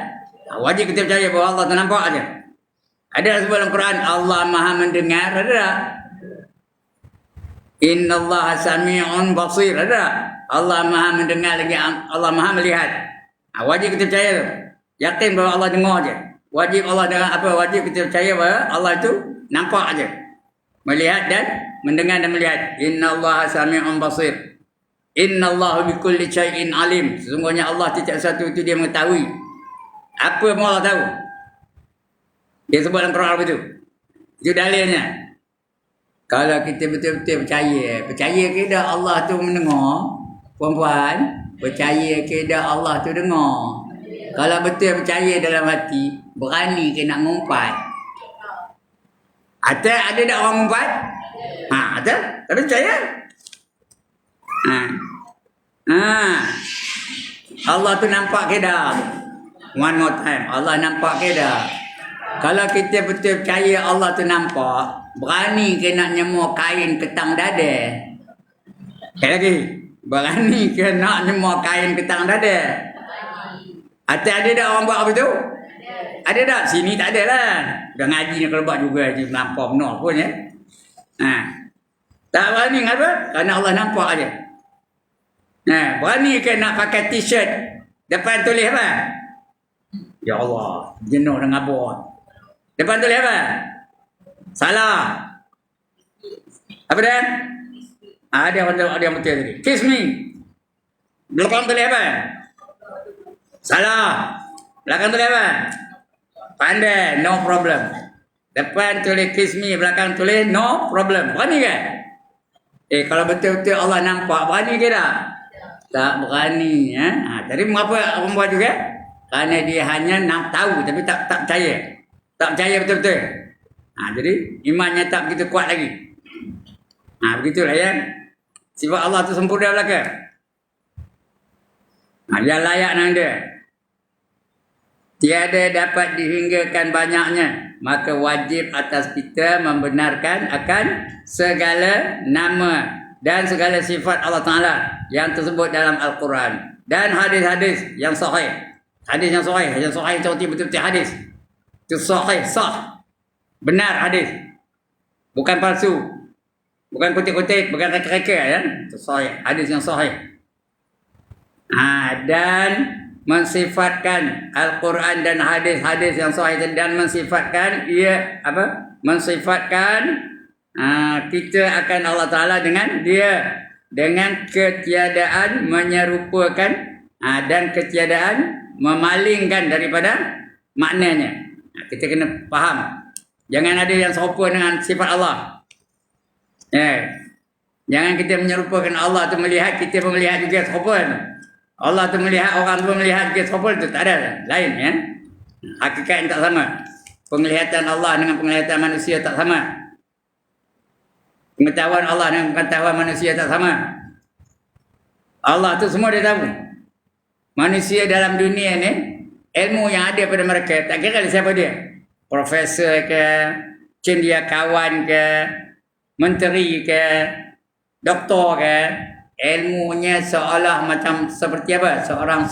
S1: Wajib kita percaya bahawa Allah tu nampak aja. Ada tak sebut dalam Quran Allah Maha Mendengar? Ada tak? Innallaha sami'un basir. Ada tak? Allah Maha Mendengar lagi Allah Maha Melihat. Wajib kita percaya tu. Yakin bahawa Allah dengar aja. Wajib Allah dengan apa? Wajib kita percaya bahawa Allah itu nampak aja. Melihat dan mendengar dan melihat. Innallaha sami'un basir. Innallaha bikulli syai'in alim. Sesungguhnya Allah setiap satu itu dia mengetahui. Apa pun Allah tahu. Dia sebut dalam Quran itu. Itu dalilnya. Kalau kita betul-betul percaya ke dah Allah tu mendengar, puan-puan, percaya ke dah Allah tu dengar. Kalau betul percaya dalam hati, berani ke nak ngumpat? Ada tak orang ngumpat? Ada. Tapi percaya? Allah tu nampak ke dah? One more time. Allah nampak ke dah? Kalau kita betul percaya Allah tu nampak, berani ke nak nyemur kain ketang dada? Sekali lagi. Berani ke nak nyemur kain ketang dada? Ada tak orang buat apa tu? Ada tak? Sini tak ada lah. Dah ngaji ni kelebat juga. Nampak benar pun ya. Tak berani apa? Kerana Allah nampak aja. Berani ke nak pakai t-shirt depan tulis apa? Ya Allah, jenuh dengan abang. Depan tulis apa? Salah. Apa dia? Ada yang betul tadi. Kiss me. Belakang tulis apa? Salah. Belakang tulis apa? Pandai. No problem. Depan tulis kiss me. Belakang tulis no problem. Berani ke? Kalau betul-betul Allah nampak, berani ke tak? Tak berani. Jadi mengapa orang buat juga? Kerana dia hanya nak tahu tapi tak percaya. Tak percaya betul-betul. Jadi imannya tak begitu kuat lagi. Begitulah ya. Sifat Allah tu sempurna belaka. Yang layak dengan dia. Tiada dapat dihinggakan banyaknya. Maka wajib atas kita membenarkan akan segala nama dan segala sifat Allah Ta'ala yang tersebut dalam Al-Quran. Dan hadis-hadis yang sahih. Hadis yang sahih. Yang sahih itu betul-betul hadis. Itu sahih, sah. Benar hadis. Bukan palsu. Bukan kutip-kutip. Bukan reka-reka ya. Itu sahih. Hadis yang sahih. Dan mensifatkan Al-Quran dan hadis-hadis yang sahih dan mensifatkan mensifatkan kita akan Allah Ta'ala dengan dia dengan ketiadaan menyerupakan dan ketiadaan memalingkan daripada maknanya. Kita kena faham. Jangan ada yang serupa dengan sifat Allah. Jangan kita menyerupakan Allah tu melihat, kita pun melihat juga serupa. Allah tu melihat, orang tu melihat juga serupa tu. Tak ada. Lain ya. Hakikat yang tak sama. Penglihatan Allah dengan penglihatan manusia tak sama. Pengetahuan Allah dengan pengetahuan manusia tak sama. Allah tu semua dia tahu. Manusia dalam dunia ni, ilmu yang ada pada mereka, tak kira siapa dia. Profesor ke, cendekiawan ke, menteri ke, doktor ke, ilmunya seolah macam seperti apa? Seorang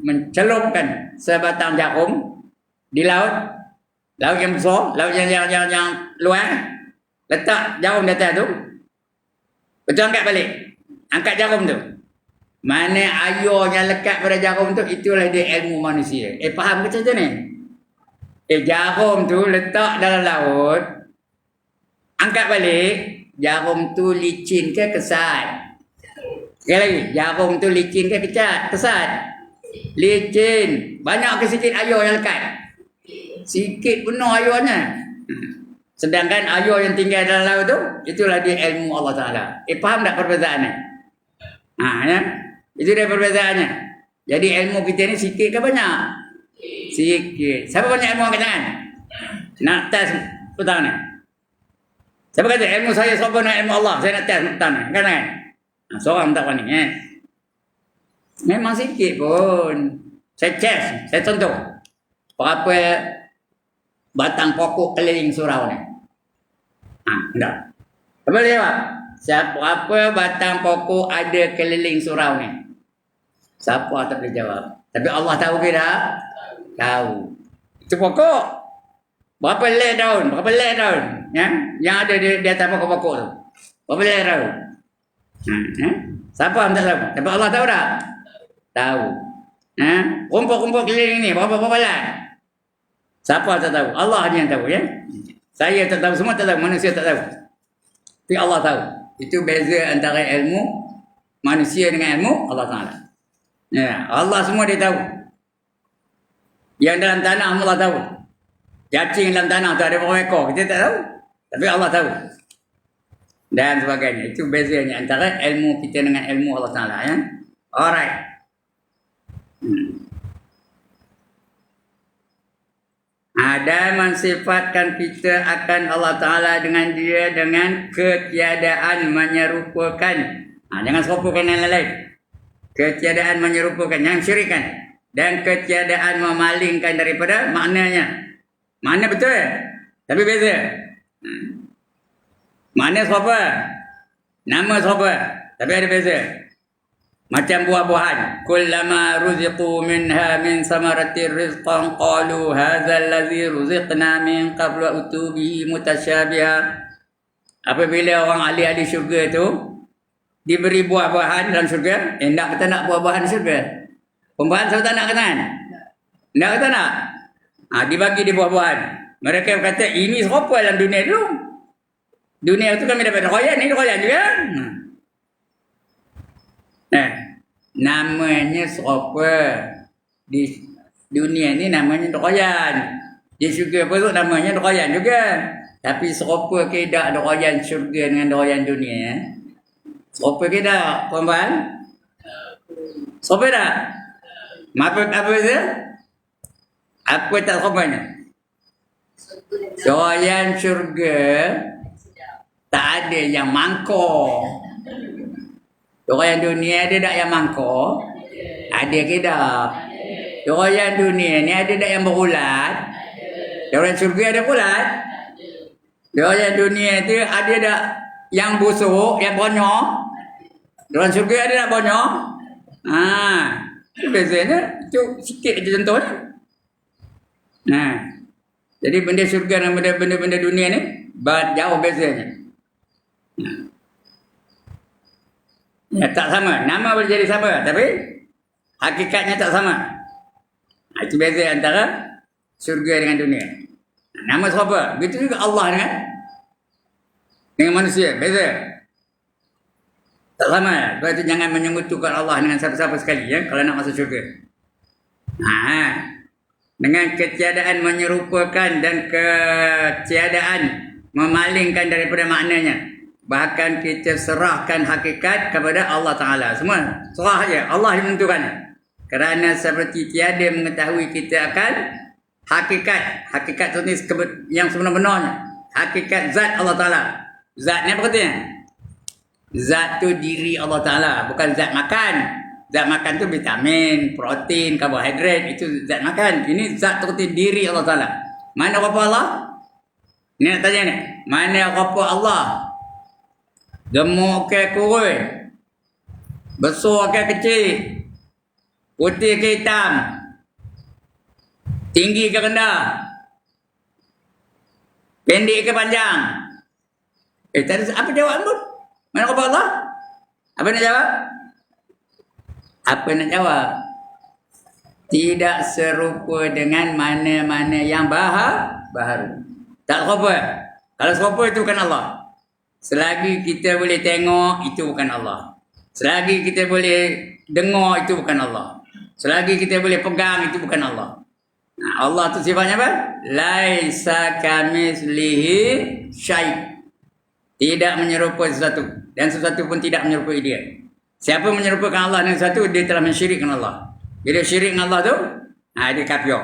S1: mencelupkan sebatang jarum di laut yang besar, laut yang luas, letak jarum di atas tu, betul angkat balik, angkat jarum tu. Mana air yang lekat pada jarum tu, itulah dia ilmu manusia. Faham ke macam ni? Jarum tu letak dalam laut, angkat balik, jarum tu licin ke kesat? Sekali lagi, jarum tu licin ke kesat? Licin. Banyak ke sikit air yang lekat? Sikit penuh airnya. Sedangkan air yang tinggal dalam laut tu, itulah dia ilmu Allah Ta'ala. Faham tak perbezaannya? Ya? Itu dia perbezaannya. Jadi ilmu kita ni sikit ke banyak? Sikit. Siapa banyak ilmu angkat tangan? Nak test petang ni. Siapa kata ilmu saya sopan dengan ilmu Allah? Saya nak test petang ni. Angkat tangan. Seorang tak panik. Memang sikit pun. Saya test. Saya contoh. Berapa batang pokok keliling surau ni? Enggak. Apa boleh jawab? Berapa batang pokok ada keliling surau ni? Siapa tak boleh jawab? Tapi Allah tahu ke tak? Tahu. Itu pokok. Berapa helai daun? Berapa helai daun? Ya? Yang ada di atas pokok-pokok tu. Berapa helai daun? Siapa tak tahu? Tapi Allah tahu tak? Tahu. Rumput-rumput keliling ni berapa helai? Siapa tak tahu? Allah je yang tahu, ya. Saya tak tahu, semua tak tahu, manusia tak tahu. Tapi Allah tahu. Itu beza antara ilmu manusia dengan ilmu Allah Ta'ala. Ya, Allah semua dia tahu. Yang dalam tanah Allah tahu. Cacing dalam tanah tu ada berapa ekor, kita tak tahu. Tapi Allah tahu. Dan sebagainya. Itu bezanya antara ilmu kita dengan ilmu Allah Ta'ala, ya. Alright. Dan mensifatkan kita akan Allah Ta'ala dengan dia dengan ketiadaan menyerupakan. Jangan serupakan yang lain. Ketiadaan menyerupakan, jangan syirikkan. Dan ketiadaan memalingkan daripada maknanya. Makna betul, tapi beza. Makna serupa, nama serupa, tapi ada beza. Macam buah-buahan. Kullama ruziqu minha min samaratir rizqan qalu hadzal ladzi ruziqna min qablu wa utubihi mutasyabiha. Apabila orang ahli-ahli syurga tu diberi buah-buahan dalam syurga, nak kata nak buah-buahan syurga. Pembuahan siapa tak nak kata? Nak kata nak? Dibagi di buah-buahan. Mereka berkata ini serupa dalam dunia dulu. Dunia tu kami dapat royan, ini royan juga. Namanya serupa. Di dunia ni namanya royan. Di syurga pun namanya royan juga. Tapi serupa ke tak royan syurga dengan royan dunia? Serupa ke tak, puan-puan? Serupa tak? Apa itu? Apa tak serupanya? Royan syurga tak ada yang mangkuk. Royan dunia ada tak yang mangkuk? Ada ke tak? Royan dunia ni ada tak yang berulat? Royan syurga ada bulat? Royan dunia tu ada tak yang busuk, yang bonyok? Royan syurga ada tak bonyok? Itu bezanya. Itu sikit aja contohnya. Jadi benda syurga dan benda-benda dunia ni jauh bezanya. Ya, tak sama. Nama boleh jadi sama, tapi hakikatnya tak sama. Itu beza antara syurga dengan dunia. Nama siapa? Begitu juga Allah dengan manusia. Beza. Tak sama. Sebab itu jangan menyekutukan Allah dengan siapa-siapa sekali, ya, kalau nak masuk syurga. Dengan ketiadaan menyerupakan dan ketiadaan memalingkan daripada maknanya. Bahkan kita serahkan hakikat kepada Allah Ta'ala. Semua serah saja. Allah yang menentukannya. Kerana seperti tiada mengetahui kita akan hakikat tu ni yang sebenar-benarnya. Hakikat zat Allah Ta'ala. Zat ni apa katanya? Zat tu diri Allah Ta'ala, bukan zat makan. Zat makan tu vitamin, protein, karbohidrat, itu zat makan. Ini zat tu katanya diri Allah Ta'ala. Mana rupa Allah? Ni nak tanya ni. Mana rupa Allah? Gemuk ke kurus? Besar ke kecil? Putih ke hitam? Tinggi ke rendah? Pendek ke panjang? Tak ada apa jawab pun. Mana rupa Allah? Apa nak jawab? Apa nak jawab? Tidak serupa dengan mana-mana yang baharu. Tak serupa. Kalau serupa itu bukan Allah. Selagi kita boleh tengok, itu bukan Allah. Selagi kita boleh dengar, itu bukan Allah. Selagi kita boleh pegang, itu bukan Allah. Nah, Allah tu sifatnya apa? Laisa kamitslihi syai'. Tidak menyerupai sesuatu. Dan sesuatu pun tidak menyerupai dia. Siapa menyerupakan Allah dengan sesuatu, dia telah mensyirikkan Allah. Bila syirik dengan Allah tu, dia kafir.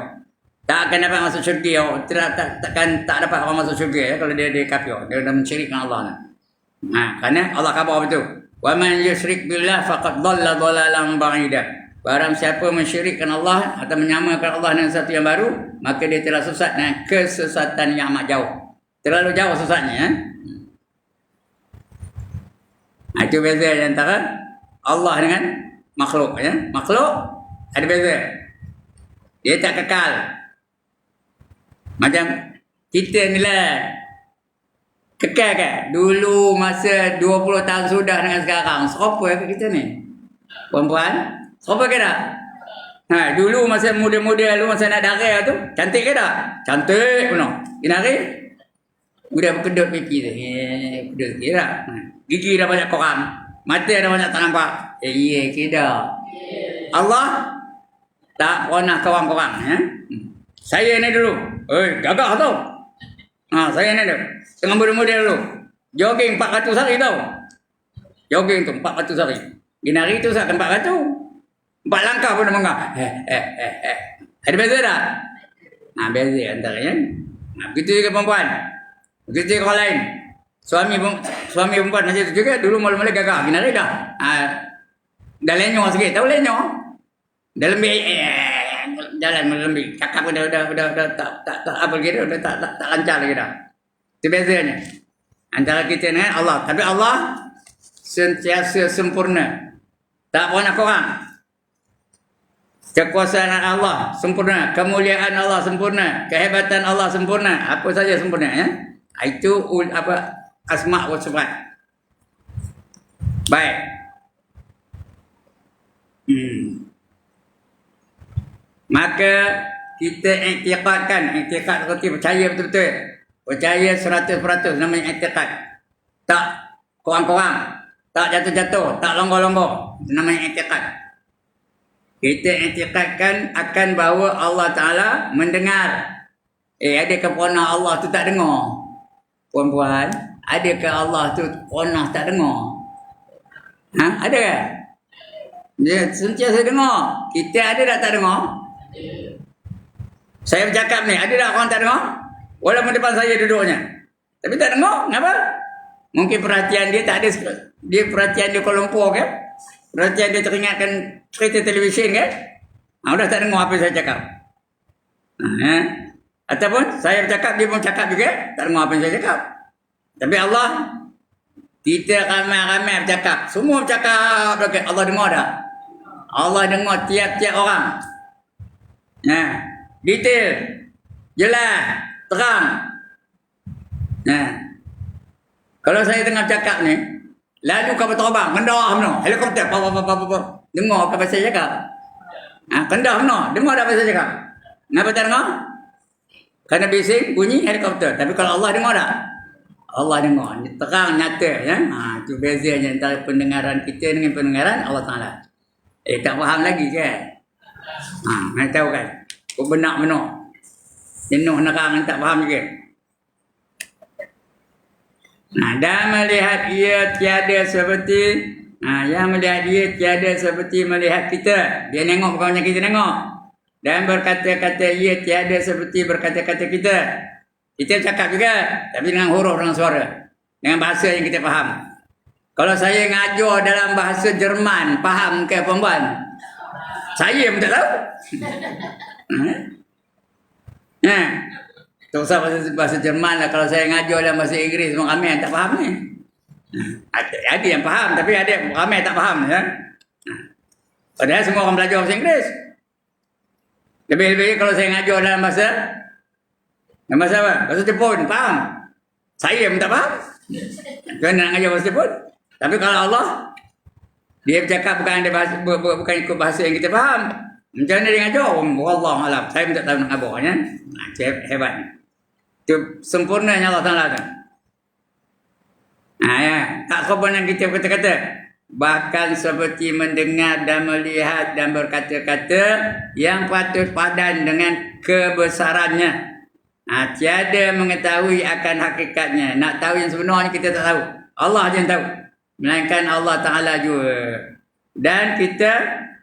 S1: Tak akan dapat masuk syurga. Tak dapat orang masuk syurga kalau dia kafir. Dia dah mensyirikkan Allah. Kerana Allah khabar betul. Wa man yusyrik billah faqad dhalla dhalalan ba'ida. Barang siapa mensyirikkan Allah atau menyamakan Allah dengan sesuatu yang baru, maka dia telah sesat dengan kesesatan yang amat jauh. Terlalu jauh sesatnya. Itu beza antara Allah dengan makhluk. Makhluk ada beza. Dia tak kekal. Macam kita ni lah. Kekal ke? Dulu masa 20 tahun sudah dengan sekarang. Serupa ke kita ni? Perempuan? Serupa ke tak? Dulu masa muda-muda, lu masa nak darah tu, cantik ke tak? Cantik penuh. Kena hari? Udah berkedut pipi tu. Kedut sikit tak? Gigi dah banyak korang. Mata dah banyak tak nampak. Iya kira. Allah tak pernah korang-korang. Saya ni dulu. Gagah tu. Saya ni tu. Tengah muda-muda dulu. Jogging 400 hari tau. Jogging tu 400 hari. Gini hari tu saya 400. 4 langkah pun dah menggah. Ada beza tak? Beza antaranya. Begitu juga perempuan. Begitu juga orang lain. Suami perempuan macam tu juga. Dulu mula-mula gagah. Gini hari dah. Dah lenyok sikit. Tahu lenyok? Dah lembik. Jalan melembik. Cakap pun dah tak apa kira. Dah tak lancar lagi dah. Itu bezanya. Antara kita dengan Allah. Tapi Allah sentiasa sempurna. Tak pernah kurang. Kekuasaan Allah sempurna. Kemuliaan Allah sempurna. Kehebatan Allah sempurna. Apa saja sempurna. Itu asma' wa sifat. Baik. Maka kita i'tiqadkan. I'tiqad berarti percaya betul-betul. Percaya 100%. Namanya i'tiqad. Tak kurang-kurang. Tak jatuh-jatuh. Tak longgor-longgor. Namanya i'tiqad. Kita i'tiqadkan akan bahawa Allah Ta'ala mendengar. Adakah pernah Allah tu tak dengar? Puan-puan, adakah Allah tu pernah tak dengar? Ada ke? Dia sentiasa dengar. Kita ada tak dengar? Saya bercakap ni, ada tak orang tak dengar? Walaupun depan saya duduknya. Tapi tak dengar, kenapa? Mungkin perhatian dia tak ada. Dia perhatian dia Kuala Lumpur ke? Perhatian dia teringatkan cerita televisyen ke? Sudah tak dengar apa saya cakap. Ataupun saya bercakap, dia pun cakap juga. Tak dengar apa yang saya cakap. Tapi Allah, kita ramai-ramai bercakap. Semua bercakap. Allah dengar tak? Allah dengar tiap-tiap orang. Detail. Jelas. Terang. Kalau saya tengah cakap ni, lalu kapal terbang, kendah benar. Helikopter, dengar apa saya cakap? Kendah benar. Dengar apa saya cakap? Kenapa tak dengar? Kerana bising, bunyi helikopter. Tapi kalau Allah dengar tak? Allah dengar. Terang, nyata. Itu bezanya antara pendengaran kita dengan pendengaran Allah Ta'ala. Tak faham lagi kan? Nak tahu kan? Kau benar-benar. Jenuh nerang tak faham juga. Dan melihat ia tiada seperti yang melihat dia tiada seperti melihat kita. Dia nengok bukan macam kita tengok. dan berkata-kata ia tiada seperti berkata-kata kita. Kita cakap juga, tapi dengan huruf dan suara, dengan bahasa yang kita faham. Kalau saya ngajar dalam bahasa Jerman, faham ke perempuan? Saya pun tak tahu. Tak usah bahasa Jerman lah. Kalau saya ngajar dalam bahasa Inggeris, semua kami yang tak faham ni. Ada yang faham, tapi ada ramai tak faham. Ya? Padahal semua orang belajar bahasa Inggeris. Lebih-lebih kalau saya ngajar dalam bahasa apa? Bahasa Jepun, faham? Saya pun tak faham. Kerana nak ngajar bahasa Jepun. Tapi kalau Allah, dia bercakap bukan ikut bahasa yang kita faham. Macam mana dia ngajar? Wallahualam. Saya pun tak tahu nak ngabarnya. Hebat. Itu sempurnanya Allah Ta'ala tu. Ya. Tak khabar yang kita kata-kata. Bahkan seperti mendengar dan melihat dan berkata-kata yang patut padan dengan kebesarannya. Tiada mengetahui akan hakikatnya. Nak tahu yang sebenarnya kita tak tahu. Allah je yang tahu. Melainkan Allah Ta'ala juga. Dan kita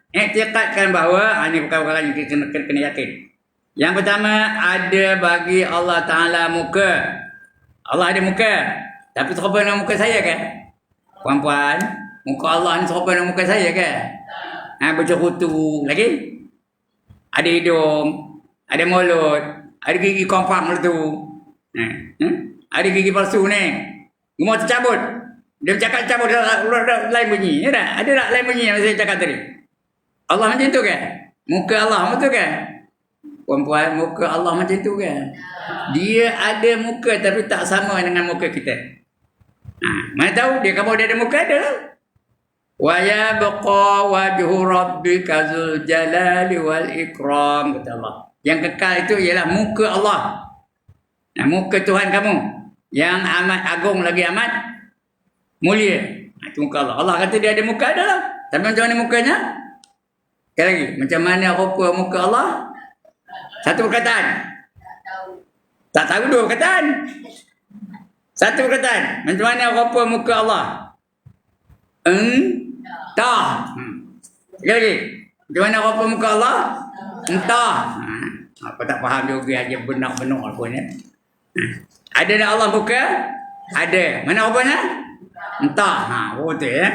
S1: iktiqadkan bahawa ini perkara-perkara yang kita kena yakin. Yang pertama, ada bagi Allah Ta'ala muka. Allah ada muka. Tapi serupa dengan muka saya kan? Puan-puan, muka Allah ni serupa dengan muka saya kan? Bercerutu lagi. Ada hidung, ada mulut, ada gigi kompak tu. Ada gigi palsu ni. Gemuk tercabut. Dia bercakap cabut lain bunyi. Ya tak? Ada tak lain bunyi yang saya cakap tadi? Allah macam tu kan? Muka Allah macam tu kan? Puan-puan, muka Allah macam tu kan? Dia ada muka tapi tak sama dengan muka kita. Mana tahu dia kamu dia ada muka ada. Wa yabqa wajhu rabbika dzul jalali wal ikram, kata Allah. Yang kekal itu ialah muka Allah. Muka Tuhan kamu yang amat agung lagi amat mulia. Itu muka Allah. Allah kata dia ada muka ada lah. Tapi macam mana mukanya? Sekali lagi, macam mana rupa muka Allah? Satu perkataan. Tak tahu dua perkataan. Satu perkataan. Macam mana rupa muka Allah? Entah. Sekali lagi. Macam mana rupa muka Allah? Entah. Apa tak faham juga aja benar-benar pun ya. Ada tak Allah muka? Ada. Mana rupanya? Entah. Betul ya.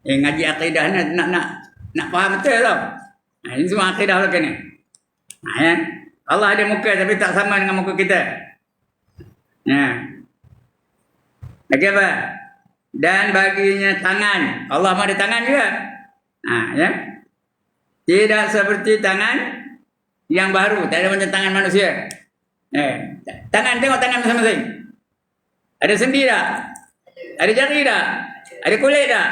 S1: Ngaji akidah ni nak faham betul tau. Ini semua akidah lah kan ni. Ya. Allah ada muka tapi tak sama dengan muka kita. Ya. Lagi apa? Dan baginya tangan. Allah ada tangan juga. Ya. Tidak seperti tangan yang baru. Tak ada macam tangan manusia. Tangan, tengok tangan masing-masing. Ada sendi tak? Ada jari tak? Ada kulit tak?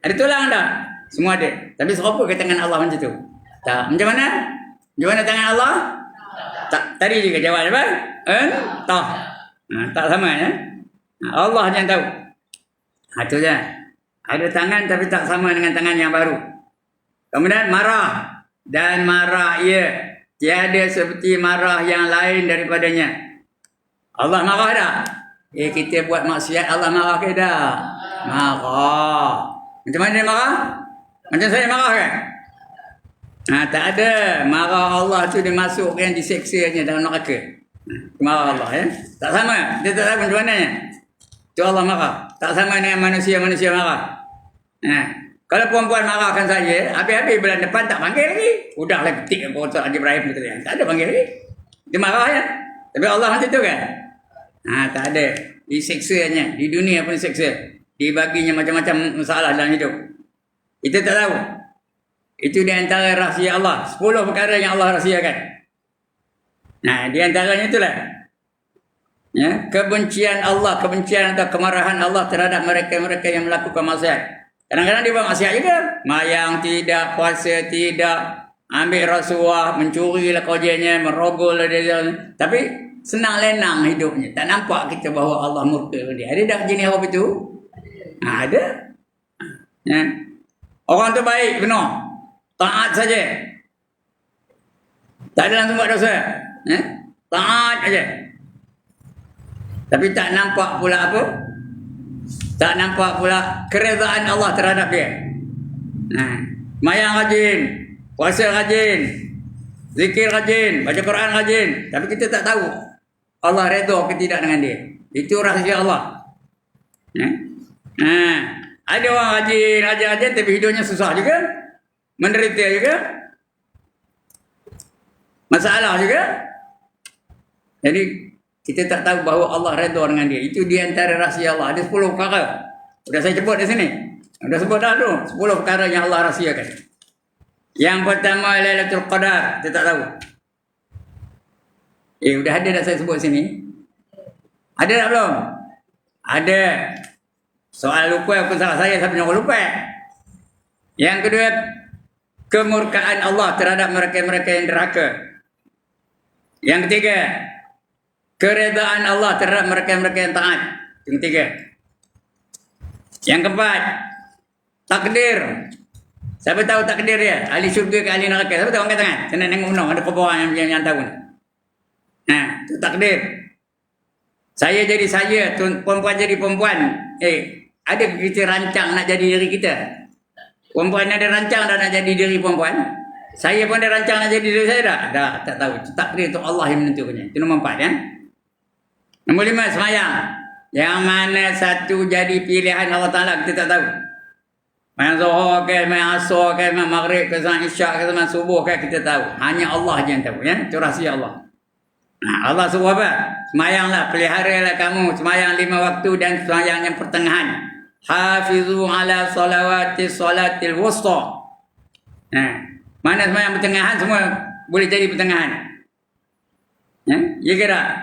S1: Ada tulang tak? Semua ada. Tapi serupa ke tangan Allah macam tu? Tak. Macam mana? Macam mana tangan Allah? Tak. Tadi juga jawab apa? Entah. Tak sama ya. Allah yang tahu. Itu je. Ada tangan tapi tak sama dengan tangan yang baru. Kemudian marah. Dan marah ia. Tiada seperti marah yang lain daripadanya. Allah marah tak? Kita buat maksiat Allah marah ke tak? Marah. Macam mana dia marah? Macam saya marah kan? Tak ada. Marah Allah tu dia masuk yang diseksanya dalam neraka. Marah Allah ya. Tak sama. Dia tak tahu macam mana. Tu Allah marah. Tak sama dengan manusia-manusia marah. Kalau perempuan marahkan saya, habis-habis bulan depan tak panggil lagi. Udahlah ketik foto Haji Ibrahim kata dia. Tak ada panggil lagi. Dia marah ya. Tapi Allah macam tu kan? Tak ada. Diseksanya. Di dunia pun diseksa. Dibaginya macam-macam masalah dalam hidup. Kita tak tahu. Itu di antara rahsia Allah. 10 perkara yang Allah rahsiakan. Di antaranya itulah. Ya, kebencian Allah, kebencian atau kemarahan Allah terhadap mereka-mereka yang melakukan maksiat. Kadang-kadang dia buat maksiat juga. Mayang tidak, puasa tidak, ambil rasuah, mencuri lah kerjanya, merogol lah dia. Tapi senang lenang hidupnya. Tak nampak kita bahawa Allah murka dia. Ada tak jenis orang itu? Ada. Ya. Orang tu baik benar. Taat saja. Tak ada langsung buat dosa. Taat saja. Tapi tak nampak pula apa? Tak nampak pula keredaan Allah terhadap dia. Mayang rajin, puasa rajin, Zikir rajin, baca Quran rajin. Tapi kita tak tahu Allah redha ke tidak dengan dia. Itu rahsia Allah. Ada orang rajin, tapi hidupnya susah juga. Menderita juga. Masalah juga. Jadi, kita tak tahu bahawa Allah redha dengan dia. Itu di antara rahsia Allah. Ada 10 perkara. Sudah saya sebut di sini. Sudah sebut dah tu. 10 perkara yang Allah rahsiakan. Yang pertama Lailatul Qadar, kita tak tahu. Sudah ada dah saya sebut sini. Ada tak belum? Ada. Soal lupa aku salah saya punya lupa. Yang kedua, kemurkaan Allah terhadap mereka-mereka yang derhaka. Yang ketiga, keredaan Allah terhadap mereka-mereka yang taat. Yang ketiga. Yang keempat, takdir. Siapa tahu takdir dia? Ahli syurga ke ahli neraka? Siapa tahu angkat tangan? Saya nak tengok menang. Ada korang yang tahu. Itu takdir. Saya jadi saya, perempuan jadi perempuan. Ada kita rancang nak jadi diri kita? Perempuan ada rancang dah nak jadi diri perempuan? Saya pun ada rancang nak jadi diri saya dah? Dah, tak tahu. Itu takdir itu Allah yang menentukannya. Itu nombor 4 ya. Nombor 5, semayang. Yang mana satu jadi pilihan Allah Ta'ala kita tak tahu. Main zuhur ke, main asar ke, main maghrib ke, main isyak ke, main subuh ke, kita tahu. Hanya Allah je yang tahu. Ya? Itu rahsia Allah. Allah suruh apa? Semayanglah, peliharalah kamu. Semayang 5 waktu dan semayang yang pertengahan. Hafizu ala salawati salatil wusta. Mana semayang pertengahan semua boleh jadi pertengahan. Ya kira?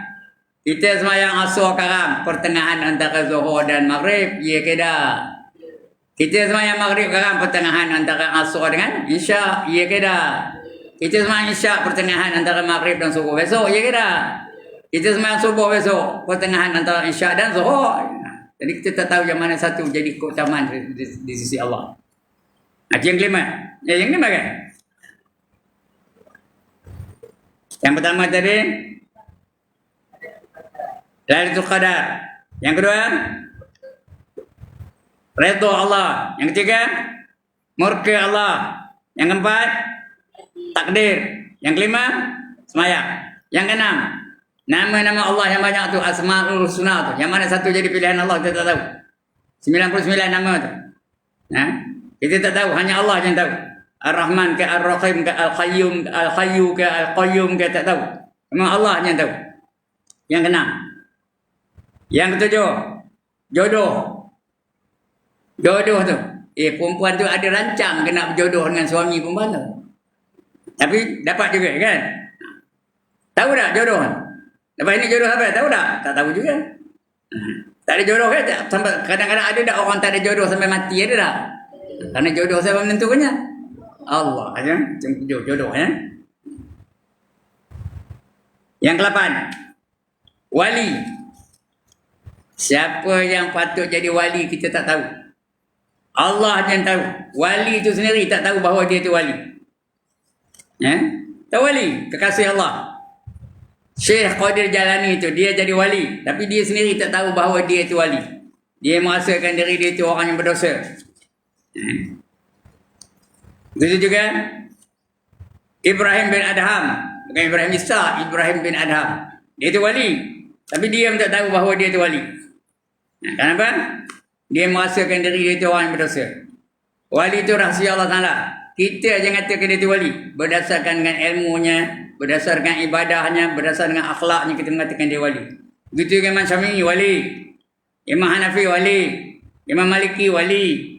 S1: Kita semayang asar karam, pertengahan antara zuhur dan maghrib. Ya kira? Kita semayang maghrib karam, pertengahan antara asar dengan isyak. Ya kira? Kita semayang isyak, pertengahan antara maghrib dan subuh besok. Ya kira? Kita semayang subuh besok, pertengahan antara isyak dan zuhur. Jadi kita tak tahu yang mana satu jadi keutamaan di sisi Allah. Yang kelima. Yang kelima kan? Yang pertama tadi Lailatul Qadar. Yang kedua redha Allah. Yang ketiga murka Allah. Yang keempat takdir. Yang kelima semayang. Yang keenam nama-nama Allah yang banyak tu, Asmaul Husna tu. Yang mana satu jadi pilihan Allah kita tak tahu. 99 nama tu. Kita tak tahu, hanya Allah yang tahu. Ar-Rahman ke Ar-Rahim ke Al-Qayyum ke Al-Hayyu ke Al-Qayyum ke tak tahu. Memang Allah yang tahu. Yang keenam. Yang ketujuh, jodoh. Jodoh tu. Perempuan tu ada rancang kena berjodoh dengan suami perempuan tu. Tapi dapat juga kan? Tahu tak jodoh? Lepas ini jodoh apa? Tahu tak? Tak tahu juga. Tak ada jodoh kan? Kadang-kadang ada tak orang tak ada jodoh sampai mati, ada tak? Kerana jodoh siapa menentukannya? Allah ya. Jodoh ya. Yang ke-8, wali. Siapa yang patut jadi wali kita tak tahu. Allah yang tahu. Wali itu sendiri tak tahu bahawa dia itu wali. Tak wali, kekasih Allah. Syekh Qadir Jalani itu dia jadi wali, tapi dia sendiri tak tahu bahawa dia itu wali. Dia merasakan diri dia itu orang yang berdosa. Begitu juga Ibrahim bin Adham, bukan Ibrahim Isa, Ibrahim bin Adham. Dia itu wali, tapi dia tak tahu bahawa dia itu wali. Kenapa? Dia merasakan diri dia itu orang yang berdosa. Wali itu rahsia Allah Ta'ala. Kita jangan katakan dia itu wali berdasarkan dengan ilmunya, berdasarkan ibadahnya, berdasarkan dengan akhlaknya kita mengatakan dia wali. Begitu juga Imam Syafi'i wali, Imam Hanafi wali, Imam Maliki wali,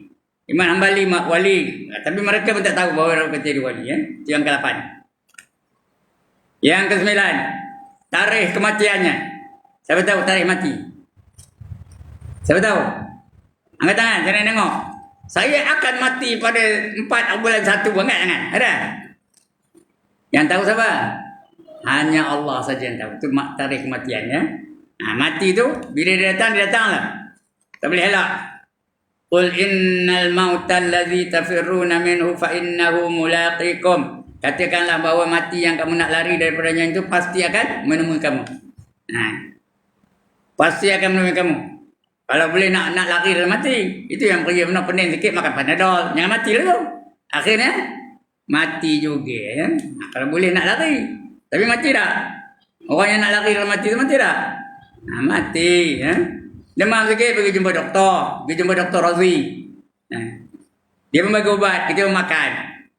S1: Imam Hanbali wali. Tapi mereka pun tak tahu bahawa mereka jadi wali. Itu yang ke-8. Yang ke-9, tarikh kematiannya. Siapa tahu tarikh mati? Siapa tahu? Angkat tangan, jangan tengok. Saya akan mati pada 4 bulan 1 angkat tangan. Ada? Yang tahu siapa? Hanya Allah saja yang tahu. Itu tarikh kematiannya. Mati tu bila dia datanglah. Tak boleh elak. Qul innal mauta allazi tafirruna minhu fa innahu mulaqikum. Katakanlah bahawa mati yang kamu nak lari daripadanya itu pasti akan menemui kamu. Pasti akan menemui kamu. Kalau boleh nak lari dari mati, itu yang pergi benar pening sikit makan Panadol. Jangan mati lah tu. Akhirnya mati juga ya. Kalau boleh nak lari, tapi mati tak? Orang yang nak lari kalau mati tu mati tak? Mati ya. Demam sikit pergi jumpa doktor, Razi. Dia membagi ubat, kita makan.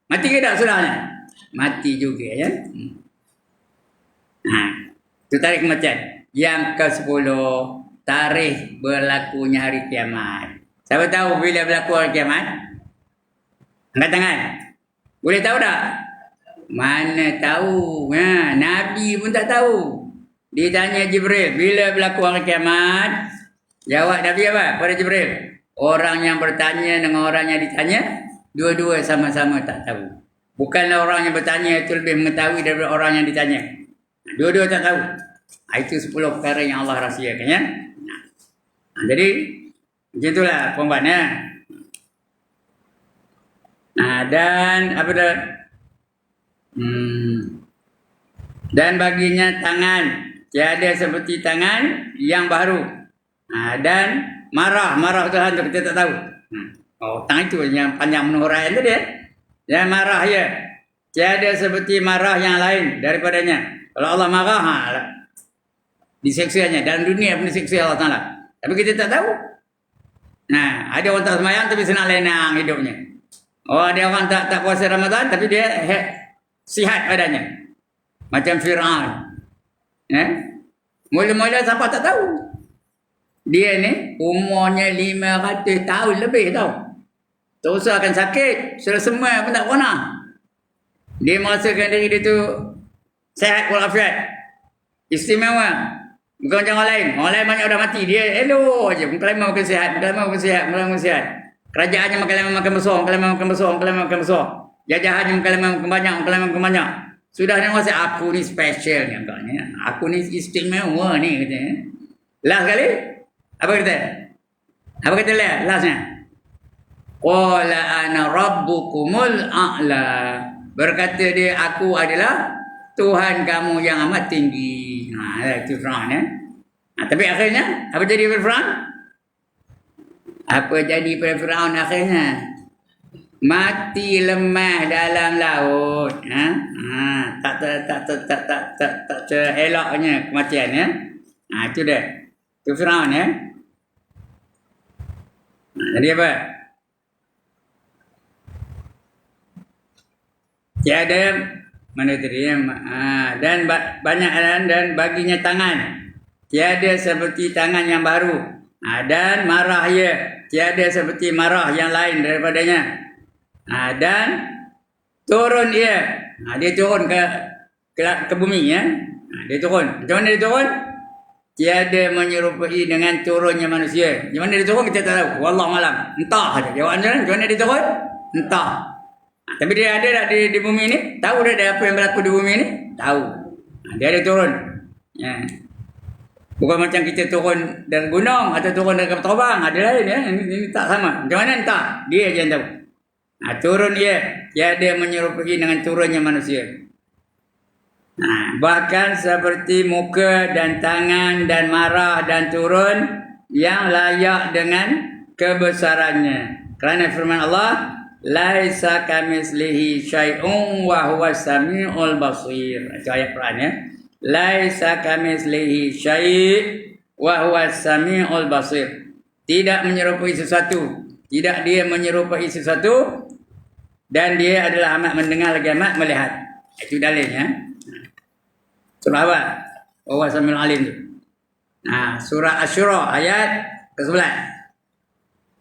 S1: Mati ke tak sudahnya? Mati juga ya. Itu tarikh kematian. Yang ke-10, tarikh berlakunya hari kiamat. Siapa tahu bila berlaku hari kiamat? Angkat tangan. Boleh tahu tak? Mana tahu. Nabi pun tak tahu. Ditanya Jibril, bila berlaku hari kiamat? Jawab Nabi apa pada Jibril? Orang yang bertanya dengan orang yang ditanya, dua-dua sama-sama tak tahu. Bukanlah orang yang bertanya itu lebih mengetahui daripada orang yang ditanya. Dua-dua tak tahu. Itu 10 perkara yang Allah rahsiakan ya. Jadi macam itulah perempuan ya. Dan apa dah? Dan baginya tangan tiada seperti tangan yang baru. Dan marah Tuhan tu kita tak tahu. Tangan itu yang panjang menuraian tu dia. Yang marah ya. Tiada seperti marah yang lain daripadanya. Kalau Allah marah, diseksanya. Dalam dunia pun diseksa Allah Ta'ala. Tapi kita tak tahu. Ada orang tak semayang tapi senang lenang hidupnya. Ada orang tak puasa Ramadan tapi dia sihat badannya. Macam Fir'aun. Mula-mula siapa tak tahu. Dia ni umurnya 500 tahun lebih tau. Terus akan sakit. Sudah semua pun tak pernah. Dia merasakan diri dia tu sehat walafiat. Istimewa. Bukan macam orang lain. Orang lain banyak dah mati. Dia elok je. Mengklaim makan sihat. Kerajaannya makan besar. Jajahannya makan banyak. Sudah dia rasa aku ni special ni agaknya. Aku ni istimewa ni katanya. Last kali. Apa kata lastnya? Qala ana rabbukumul a'la. Berkata dia, aku adalah Tuhan kamu yang amat tinggi. Itu Fir'aun ya. Tapi akhirnya apa jadi pada Fir'aun? Apa jadi pada Fir'aun akhirnya? Mati lemah dalam laut. Tak eloknya kematian ya. Itu dia. Itu Fir'aun ya. Jadi apa? Tiada mana tadi dan banyak dan baginya tangan tiada seperti tangan yang baru. Dan marah ia tiada seperti marah yang lain daripadanya. Dan turun ia. Dia turun ke bumi ya. Dia turun. Macam mana dia turun? Tiada menyerupai dengan turunnya manusia. Macam mana dia turun kita tak tahu. Wallahu alam. Entah saja. Jawapan macam mana dia turun? Entah. Tapi dia ada tak di bumi ni? Tahu dah apa yang berlaku di bumi ni? Tahu. Dia ada turun. Ya. Bukan macam kita turun dari gunung atau turun dari kapal terbang. Ada lain ya. Ini tak sama. Macam mana entah. Dia je yang tahu. Turun dia. Tiada menyerupai dengan turunnya manusia. Bahkan seperti muka dan tangan dan marah dan turun yang layak dengan kebesarannya. Kerana firman Allah, laisa kamitslihi syai'un wa huwas samiul basir. Itu ayat Quran ya. Laisa kamitslihi syai' wa huwas samiul basir. Tidak menyerupai sesuatu, tidak dia menyerupai sesuatu dan dia adalah amat mendengar lagi amat melihat. Itu dalilnya. Surah apa? Wa huwas samiul alim tu. Surah Asy-Syura ayat ke-11.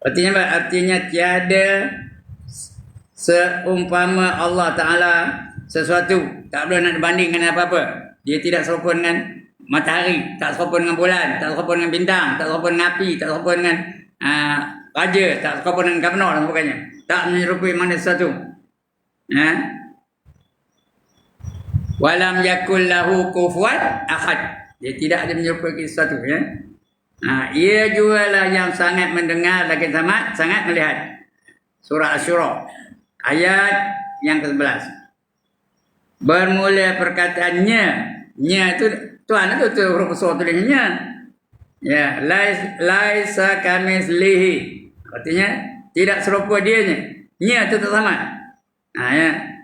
S1: Artinya apa? Artinya tiada seumpama Allah Ta'ala sesuatu. Tak boleh nak dibandingkan apa-apa. Dia tidak serupa dengan matahari, tak serupa dengan bulan, tak serupa dengan bintang, tak serupa dengan api, tak serupa dengan raja, tak serupa dengan gubernur dan sebagainya. Tak menyerupai mana sesuatu. Walam yakul lahu kufuwan ahad. Dia tidak ada menyerupai sesuatu ya. Ia jugalah yang sangat mendengar lagi sangat melihat. Surah Asy-Syura ayat yang ke-11. Bermula perkataannya, nya itu Tuhan itu huruf besar tulisnya. Ya, laisa kamitslihi. Artinya tidak serupa dia nya. Nya itu tak sama. Ya.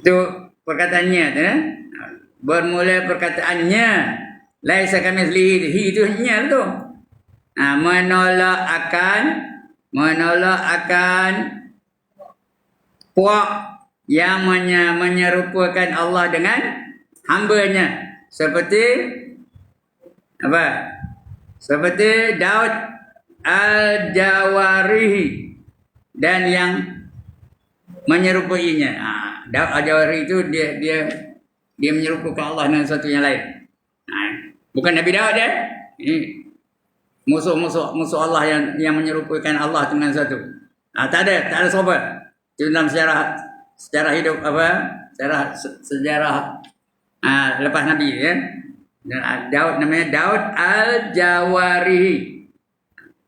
S1: Itu perkataannya tu ya. Bermula perkataannya laisa kamitslihi itu nya tu. Menolak akan puak yang menyerupakan Allah dengan hamba-Nya seperti apa? Seperti Daud al-Jawarihi dan yang menyerupainya. Daud al-Jawarihi itu dia menyerupakan Allah dengan sesuatu yang lain. Bukan Nabi Daud ya. Ini musuh Allah yang menyerupakan Allah dengan sesuatu. Tak ada sobat. Itu dalam sejarah hidup sejarah lepas Nabi ya. Daud namanya Daud al-Jawarihi.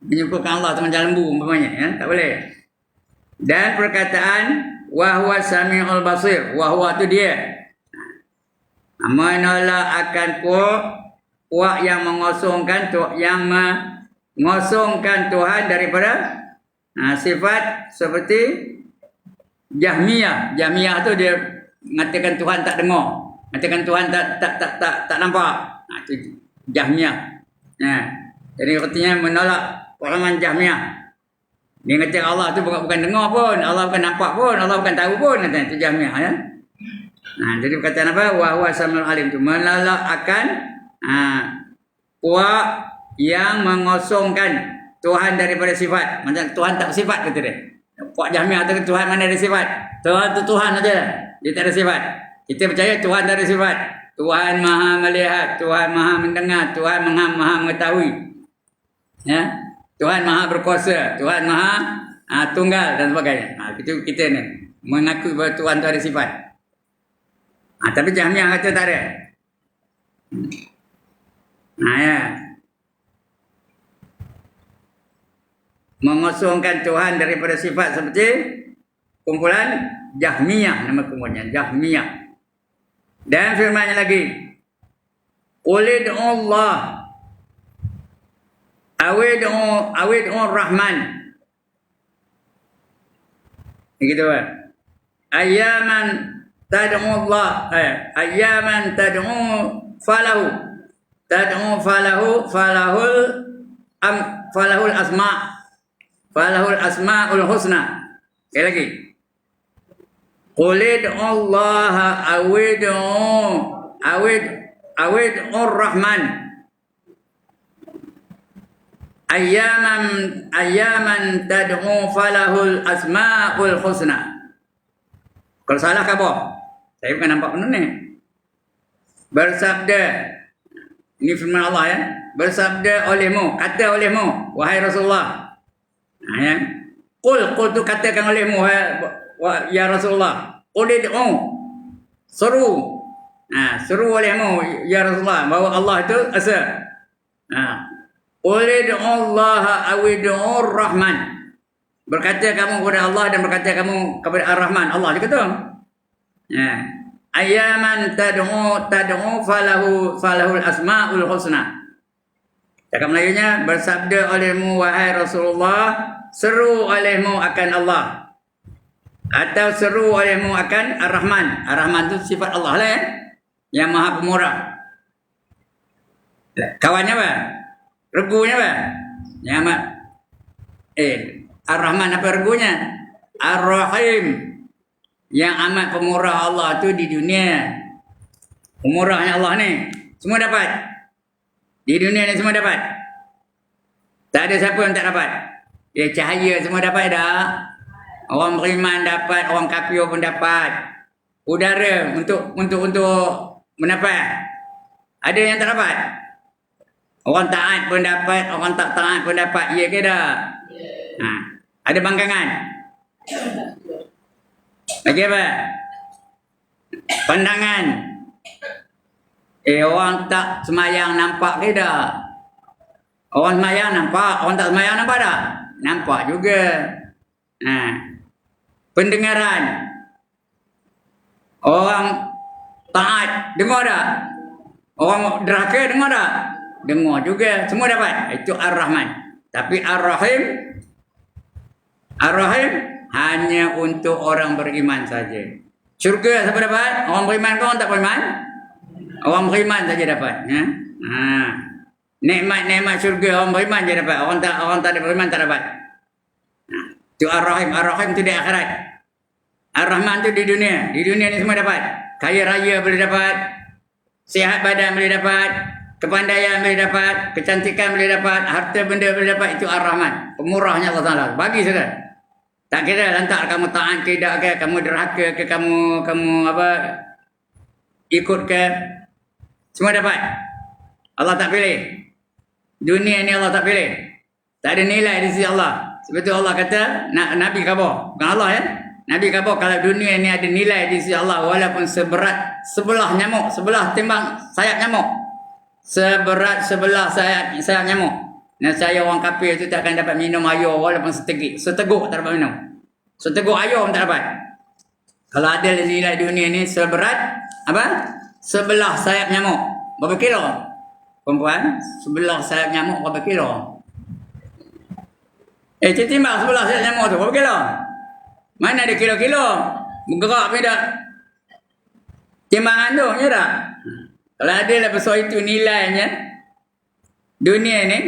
S1: Menyerupakan Allah teman lembu umpamanya ya, tak boleh. Dan perkataan wa huwa samiul basir, wa huwa itu dia. Menolak akan puak yang mengosongkan Tuhan daripada sifat seperti Jahmiyah. Jahmiyah tu dia mengatakan Tuhan tak dengar, mengatakan Tuhan tak nampak. Itu Jahmiyah. Jadi artinya menolak orang Jahmiyah. Dia kata Allah tu bukan dengar pun, Allah bukan nampak pun, Allah bukan tahu pun, kata itu Jahmiyah ya. Jadi perkataan apa? Wa huwa samiul alim tu menolak akan puak yang mengosongkan Tuhan daripada sifat. Macam Tuhan tak bersifat kata dia. Puak Jahmiyah tu Tuhan mana ada sifat? Tuhan tu Tuhan aja. Dia tak ada sifat. Kita percaya Tuhan tak ada sifat. Tuhan Maha melihat, Tuhan Maha mendengar, Tuhan Maha mengetahui. Ya. Tuhan Maha berkuasa, Tuhan Maha tunggal dan sebagainya. Itu kita ni mengakui bahawa Tuhan tu ada sifat. Tapi Jahmiyah kata tak ada. Ya. Mengosongkan Tuhan daripada sifat seperti kumpulan Jahmiyah, nama kumpulannya Jahmiyah. Dan firman-Nya lagi, Qul Allah awid'u Rahman. Begitu kan? Ayyaman tad'u Allah, ayyaman tad'u falahul asma'ul husna. Sekali lagi. Qul Allah awid'u Rahman. Ayyaman tad'u falahul asma'ul husna. Kalau salah khabar. Saya bukan nampak benar ni. Bersabda, ini firman Allah ya. Bersabda olehmu, kata olehmu, wahai Rasulullah. Ya. Qul tu katakan olehmu, ya Rasulullah. Qul id'u, seru. Seru olehmu, ya Rasulullah, bahawa Allah itu esa. Qul id'u Allah awid'u Rahman. Berkata kamu kepada Allah dan berkata kamu kepada Ar-Rahman. Allah dia kata. Ayyaman tad'u falahul asma'ul husna. Cakap Melayunya, bersabda olehmu wahai Rasulullah, seru olehmu akan Allah. Atau seru olehmu akan Ar-Rahman. Ar-Rahman itu sifat Allah lah ya. Yang Maha Pemurah. Kawannya apa? Regunya apa? Yang amat Ar-Rahman apa regunya? Ar-Rahim. Yang amat pemurah Allah tu di dunia. Pemurahnya Allah ni semua dapat. Di dunia ni semua dapat. Tak ada siapa yang tak dapat. Dia cahaya semua dapat dah. Orang beriman dapat, orang kafir pun dapat. Udara untuk mendapat. Ada yang tak dapat. Orang taat pun dapat, orang tak taat pun dapat. Ya ke dah? Ada bangkangan. Lagi apa? Pandangan. Orang tak semayang nampak ke dah? Orang semayang nampak, orang tak semayang nampak dah? Nampak juga. Pendengaran. Orang taat dengar dah? Orang derhaka dengar dah? Dengar juga. Semua dapat. Itu Ar-Rahman. Tapi Ar-Rahim hanya untuk orang beriman saja. Syurga siapa dapat? Orang beriman ke orang tak beriman? Orang beriman saja dapat. Ya? Nikmat-nikmat syurga orang beriman je dapat. Orang tak ada beriman tak dapat. Itu Ar-Rahim. Ar-Rahim tu di akhirat. Ar-Rahman tu di dunia. Di dunia ni semua dapat. Kaya raya boleh dapat. Sihat badan boleh dapat. Kepandaian boleh dapat. Kecantikan boleh dapat. Harta benda boleh dapat. Itu Ar-Rahman. Pemurahnya Allah Ta'ala. Bagi saudara. Tak kira lantak kamu taat ke tidak ke, kamu derhaka ke, kamu ikut ke. Semua dapat. Allah tak pilih. Dunia ni Allah tak pilih. Tak ada nilai di sisi Allah. Sebab itu Allah kata, Nabi khabar. Bukan Allah ya. Nabi khabar kalau dunia ni ada nilai di sisi Allah walaupun seberat sebelah nyamuk, sebelah timbang sayap nyamuk. Seberat sebelah sayap nyamuk. Saya orang kafir itu tak akan dapat minum air walaupun seteguk tak dapat minum. Seteguk air pun tak dapat. Kalau ada nilai dunia ni seberat apa? Sebelah sayap nyamuk. Berapa kilo? Perempuan, sebelah sayap nyamuk berapa kilo? Timbang sebelah sayap nyamuk tu berapa kilo? Mana ada kilo-kilo? Bergerak pun tak. Timbangan tu, ya tak? Kalau ada lah pasal itu nilainya, dunia ni,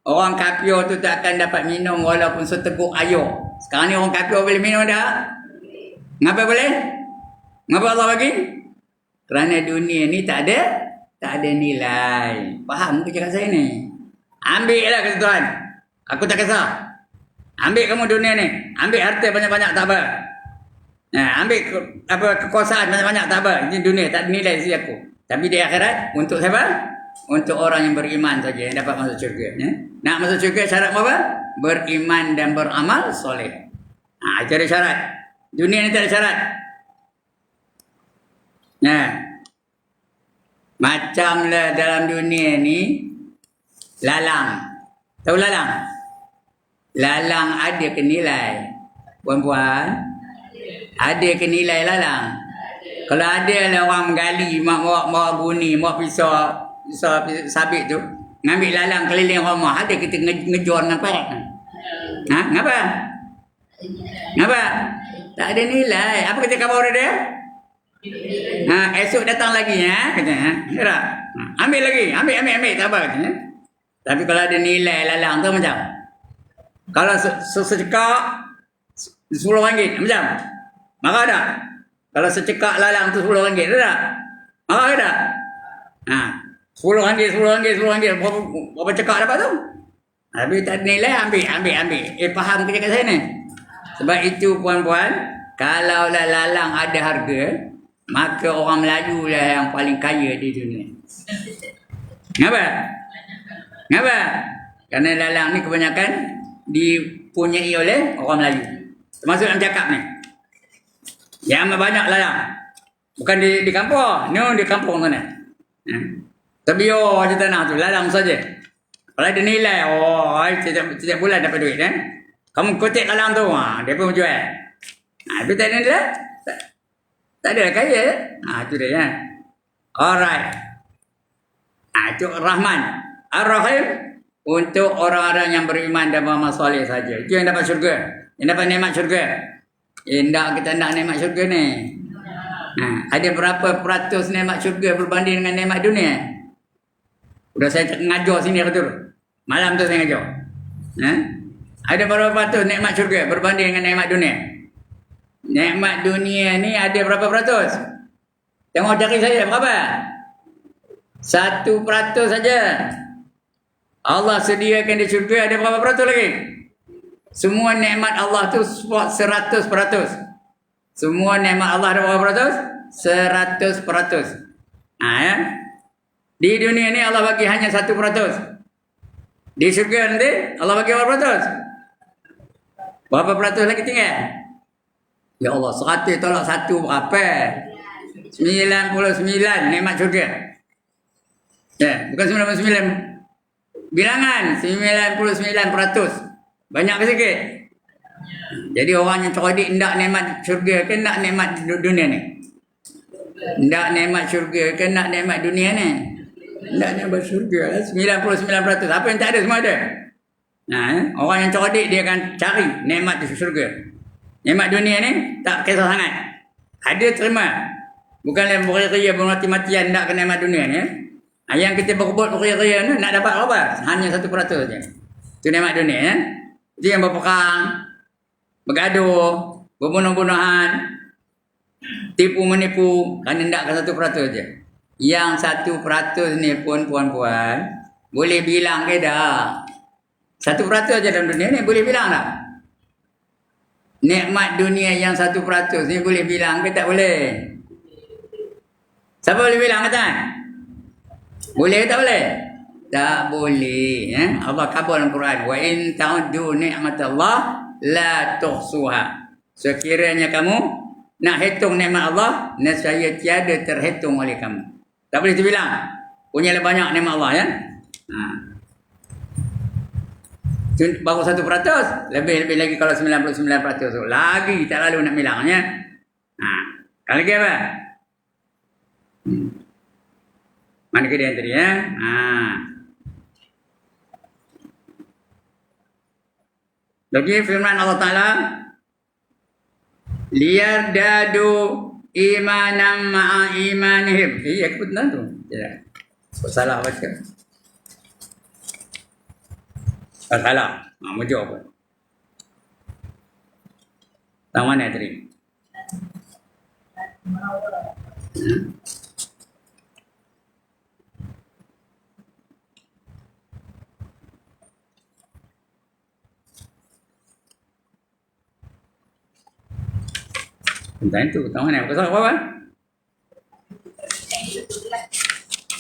S1: orang kafir tu tak akan dapat minum walaupun seteguk air. Sekarang ni orang kafir boleh minum tak? Ngapa boleh? Ngapa Allah bagi? Kerana dunia ni tak ada nilai. Faham ke cakap saya ni? Ambil lah kata Tuhan. Aku tak kisah. Ambil kamu dunia ni. Ambil harta banyak-banyak tak apa. Ambil kekuasaan banyak-banyak tak apa. Ini dunia tak ada nilai di aku. Tapi di akhirat untuk siapa? Untuk orang yang beriman saja yang dapat masuk syurga. Nak masuk syurga syarat apa? Beriman dan beramal soleh. Itu ada syarat. Dunia ni tak ada syarat. Macamlah dalam dunia ni lalang. Tahu lalang? Lalang ada ke nilai? Puan-puan? Ada ke nilai lalang? Kalau ada lah orang menggali, bawa buni, bawa pisau sabit tu, ngambil lalang keliling rumah, ada kita ngejual dengan perak. Ngapa? Ngapa? Tak ada nilai. Apa kata khabar dia? Esok datang lagi ya, kata. Kira. Ambil lagi, ambil tak apa kata. Tapi kalau ada nilai lalang tu macam. Kalau secekak RM10 macam. Marah tak? Kalau secekak lalang tu RM10 tak? Marah tak? RM10 berapa cekak dapat tu? Habis tak ada nilai, ambil. Faham ke cakap saya ni? Sebab itu puan-puan, kalau lalang ada harga, maka orang Melayu lah yang paling kaya di dunia. Kenapa? Kerana lalang ni kebanyakan dipunyai oleh orang Melayu. Termasuk dalam cakap ni. Yang banyak lalang. Bukan di kampung. Ni di kampung sana. Terbiar je tanah tu. Lalang saja. Kalau ada nilai, setiap bulan dapat duit. Kamu kutip lalang tu, dia pun jual. Tapi tak ada nilai. Tak ada kaya. Itu dia. Alright. Itu Rahman. Ar-Rahim. Untuk orang-orang yang beriman dan beramal soleh saja. Itu yang dapat syurga. Yang dapat nikmat syurga. Kita nak nikmat syurga ni. Ada berapa peratus nikmat syurga berbanding dengan nikmat dunia? Sudah saya ngajar sini betul. Malam tu saya ngajar. Ada berapa peratus nikmat syurga berbanding dengan nikmat dunia? Nikmat dunia ni ada berapa peratus? Tengok jari saya berapa? 1% saja. Allah sediakan di syurga ada berapa peratus lagi? Semua nikmat Allah tu 100%. Semua nikmat Allah ada berapa peratus? 100%. Di dunia ni Allah bagi hanya 1%. Di syurga nanti Allah bagi berapa peratus? Berapa peratus lagi tinggal? Ya Allah, 100 tolak 1 berapa? 99 nikmat syurga. Bukan 99. Bilangan 99%. Banyak ke sikit? Jadi orang yang cerdik hendak nikmat syurga ke nak nikmat dunia ni? Hendak nikmat syurga ke nak nikmat dunia ni? Hendak nikmat syurga 99%. Apa yang tak ada semua ada. Orang yang cerdik dia akan cari nikmat syurga. Nikmat dunia ni tak kisah sangat. Ada terima. Bukanlah beria-ria bermati-matian nak kena nikmat dunia ni. Yang kita berebut beria-ria ni nak dapat apa? Hanya 1% saja. Itu nikmat dunia ya. Itu yang berperang, bergaduh, berbunuh-bunuhan, tipu menipu kerana nakkan 1% saja. Yang 1% ni pun puan-puan boleh bilang ke dah. 1% saja dalam dunia ni boleh bilang tak? Nikmat dunia yang 1% ni boleh bilang ke tak boleh? Siapa boleh bilang kata? Boleh ke tak boleh? Tak boleh. Allah kabul dalam Quran. Wa in ta'uddu ni'matallah la tuhsuha. Sekiranya kamu nak hitung nikmat Allah, nescaya tiada terhitung oleh kamu. Tak boleh terbilang. Punyalah banyak nikmat Allah ya. Baru 1%, lebih lagi kalau 99%. Lagi tak lalu nak bilangnya. Kalau lagi apa? Mana ke dia tadi ya? Lagi firman Allah Ta'ala, liyardadu imanam ma'a imanihim. Aku betul tu. Ya. Salah baca. Salah. Mujuk apa? Tahu mana tadi? Tentang itu, tahu mana? Pasal apa?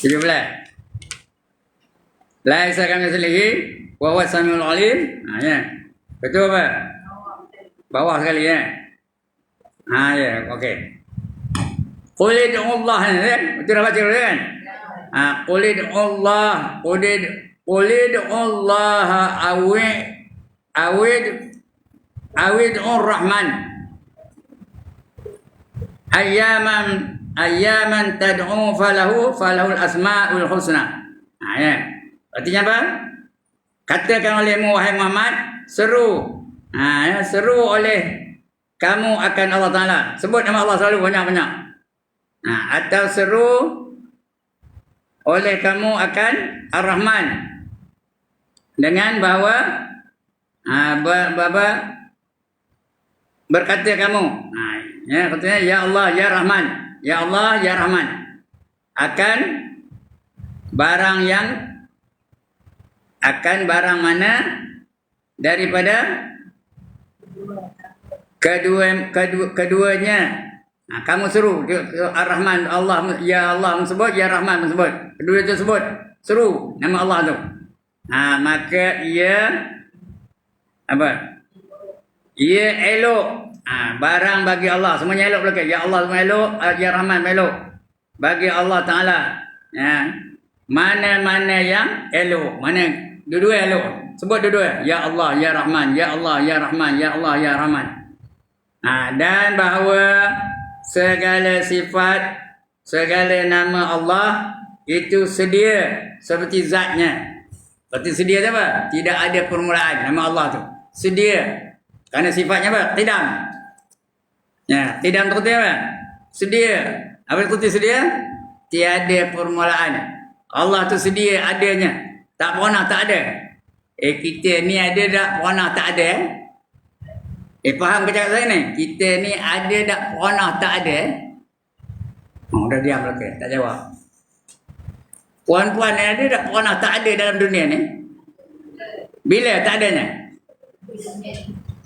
S1: 17. Laisa kamitslihi wa huwa samiul alim. Ya. Betul apa? Bawah sekali ya. Ya, okey. Qul Allah ya. Betul dah baca dulu kan? Qul Allah, qul Allah awid Rahman. Ayyaman tad'u falahul asmaul husna. Ya. Artinya apa? Katakan olehmu wahai Muhammad, seru. Seru oleh kamu akan Allah Ta'ala. Sebut nama Allah selalu banyak-banyak. Atau seru oleh kamu akan Ar-Rahman. Dengan bahawa berkata kamu. Katanya ya Allah ya Rahman. Ya Allah ya Rahman. Akan barang mana daripada keduanya. Kamu seru Ar-Rahman, Allah ya Allah sebut, ya Rahman sebut. Kedua itu sebut, seru nama Allah tu. Maka ia apa? Ia elok. Barang bagi Allah semuanya elok belaka. Ya Allah semua elok, ya Rahman elok. Bagi Allah Taala. Mana-mana yang elok, mana dua-dua elok. Sebut dua-dua. Ya Allah, ya Rahman, ya Allah, ya Rahman, ya Allah, ya Rahman. Dan bahawa segala sifat, segala nama Allah itu sedia seperti zatnya. Seperti sedia apa? Tidak ada permulaan nama Allah tu. Sedia. Kerana sifatnya apa? Qidam. Qidam tu kata apa? Sedia. Apa itu sedia? Tiada permulaan. Allah tu sedia adanya. Tak pernah tak ada. Kita ni ada tak pernah tak ada? Faham ke cakap saya ni? Kita ni ada tak pernah tak ada? Dah diam belaka, tak jawab. Puan-puan ni ada tak pernah tak ada dalam dunia ni? Bila tak adanya?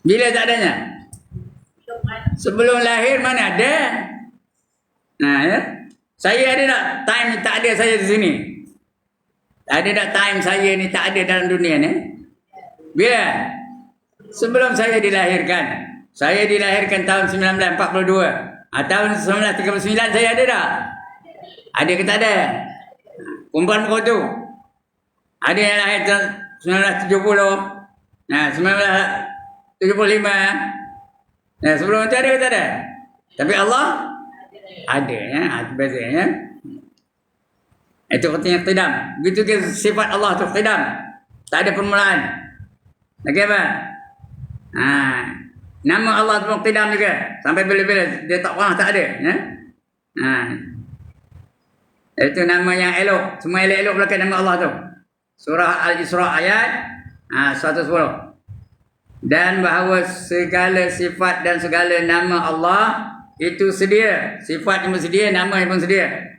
S1: Bila tak adanya? Sebelum lahir mana ada? Ya. Saya ada tak time ni tak ada saya di sini? Ada tak time saya ni tak ada dalam dunia ni? Bila? Sebelum saya dilahirkan. Saya dilahirkan tahun 1942. Tahun 1939 saya ada tak? Ada ke tak ada? Perempuan pukul tu. Ada yang lahir tahun 1970. 1975. Sebelum itu ada ke tak ada? Tapi Allah ada ya. Itu bezanya. Itu artinya qidam. Begitu ke sifat Allah tu qidam. Tak ada permulaan. Lagi apa? Nama Allah tu qidam juga. Sampai bila-bila dia tak pernah tak ada. Ya? Ha. Itu nama yang elok. Semua elok-elok belakang nama Allah tu. Surah Al-Isra ayat 110. Dan bahawa segala sifat dan segala nama Allah itu sedia. Sifat yang bersedia, nama yang pun sedia.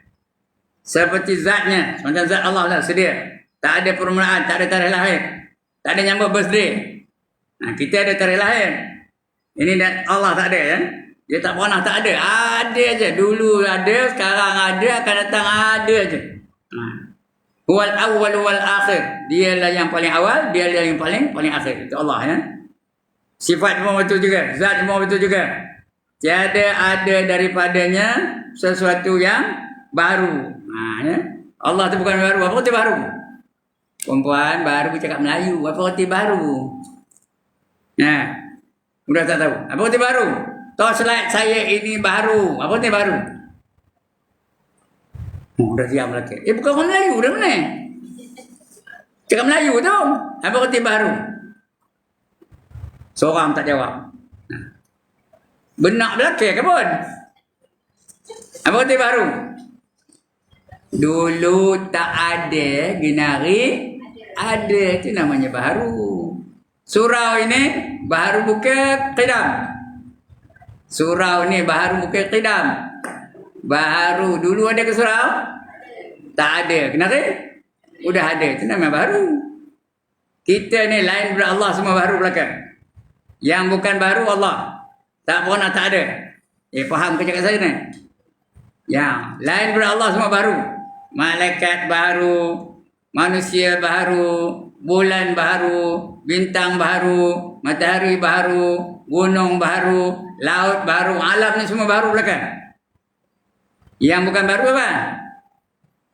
S1: Seperti zatnya. Macam zat Allah lah sedia. Tak ada permulaan, tak ada tarikh lahir. Tak ada nyambut birthday. Kita ada tarikh lahir. Ini dan Allah tak ada ya. Dia tak pernah tak ada. Ada aja. Dulu ada, sekarang ada, akan datang ada aja. Huwal awwal wal akhir. Dialah yang paling awal, dialah yang paling akhir. Itu Allah ya. Sifat semua betul juga, zat semua betul juga. Tiada ada daripadanya sesuatu yang baru. Ya. Allah tu bukan baru. Apa kata baru? Perempuan baru cakap Melayu. Apa kata baru? Nah, sudah tak tahu. Apa kata baru? Torchlight saya ini baru. Apa kata baru? Dah diam lagi. Bukan orang Melayu dah mana? Cakap Melayu tu. Apa kata baru? Seorang tak jawab. Benak belakang ke pun? Apa kata baru? Dulu tak ada, ginari ada. Itu namanya baru. Surau ini baru buka qidam. Surau ni baru buka qidam. Baru. Dulu ada ke surau? Tak ada. Kenapa? Udah ada. Itu namanya baru. Kita ni lain daripada Allah semua baru belakang. Yang bukan baru Allah. Tak pernah tak ada. Faham ke cakap saya ni? Yang lain daripada Allah semua baru. Malaikat baru, manusia baru, bulan baru, bintang baru, matahari baru, gunung baru, laut baru, alam ni semua baru belakang. Yang bukan baru apa?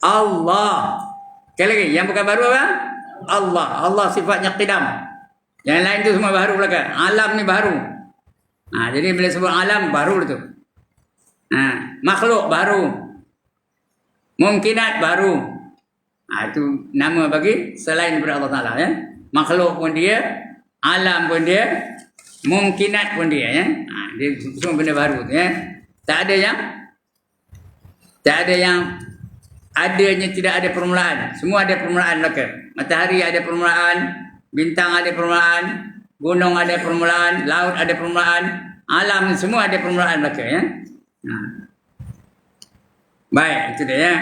S1: Allah. Sekali lagi, yang bukan baru apa? Allah. Allah sifatnya qidam. Yang lain tu semua baru belakang. Alam ni baru. Jadi bila sebut alam, baru tu. Makhluk baru. Mungkinat baru. Itu nama bagi selain daripada Allah Ta'ala. Ya? Makhluk pun dia. Alam pun dia. Mungkinat pun dia. Ya? Dia semua benda baru. Ya? Tak ada yang adanya tidak ada permulaan. Semua ada permulaan belakang. Matahari ada permulaan. Bintang ada permulaan, gunung ada permulaan, laut ada permulaan, alam semua ada permulaan belaka ya. Baik, itu dia ya.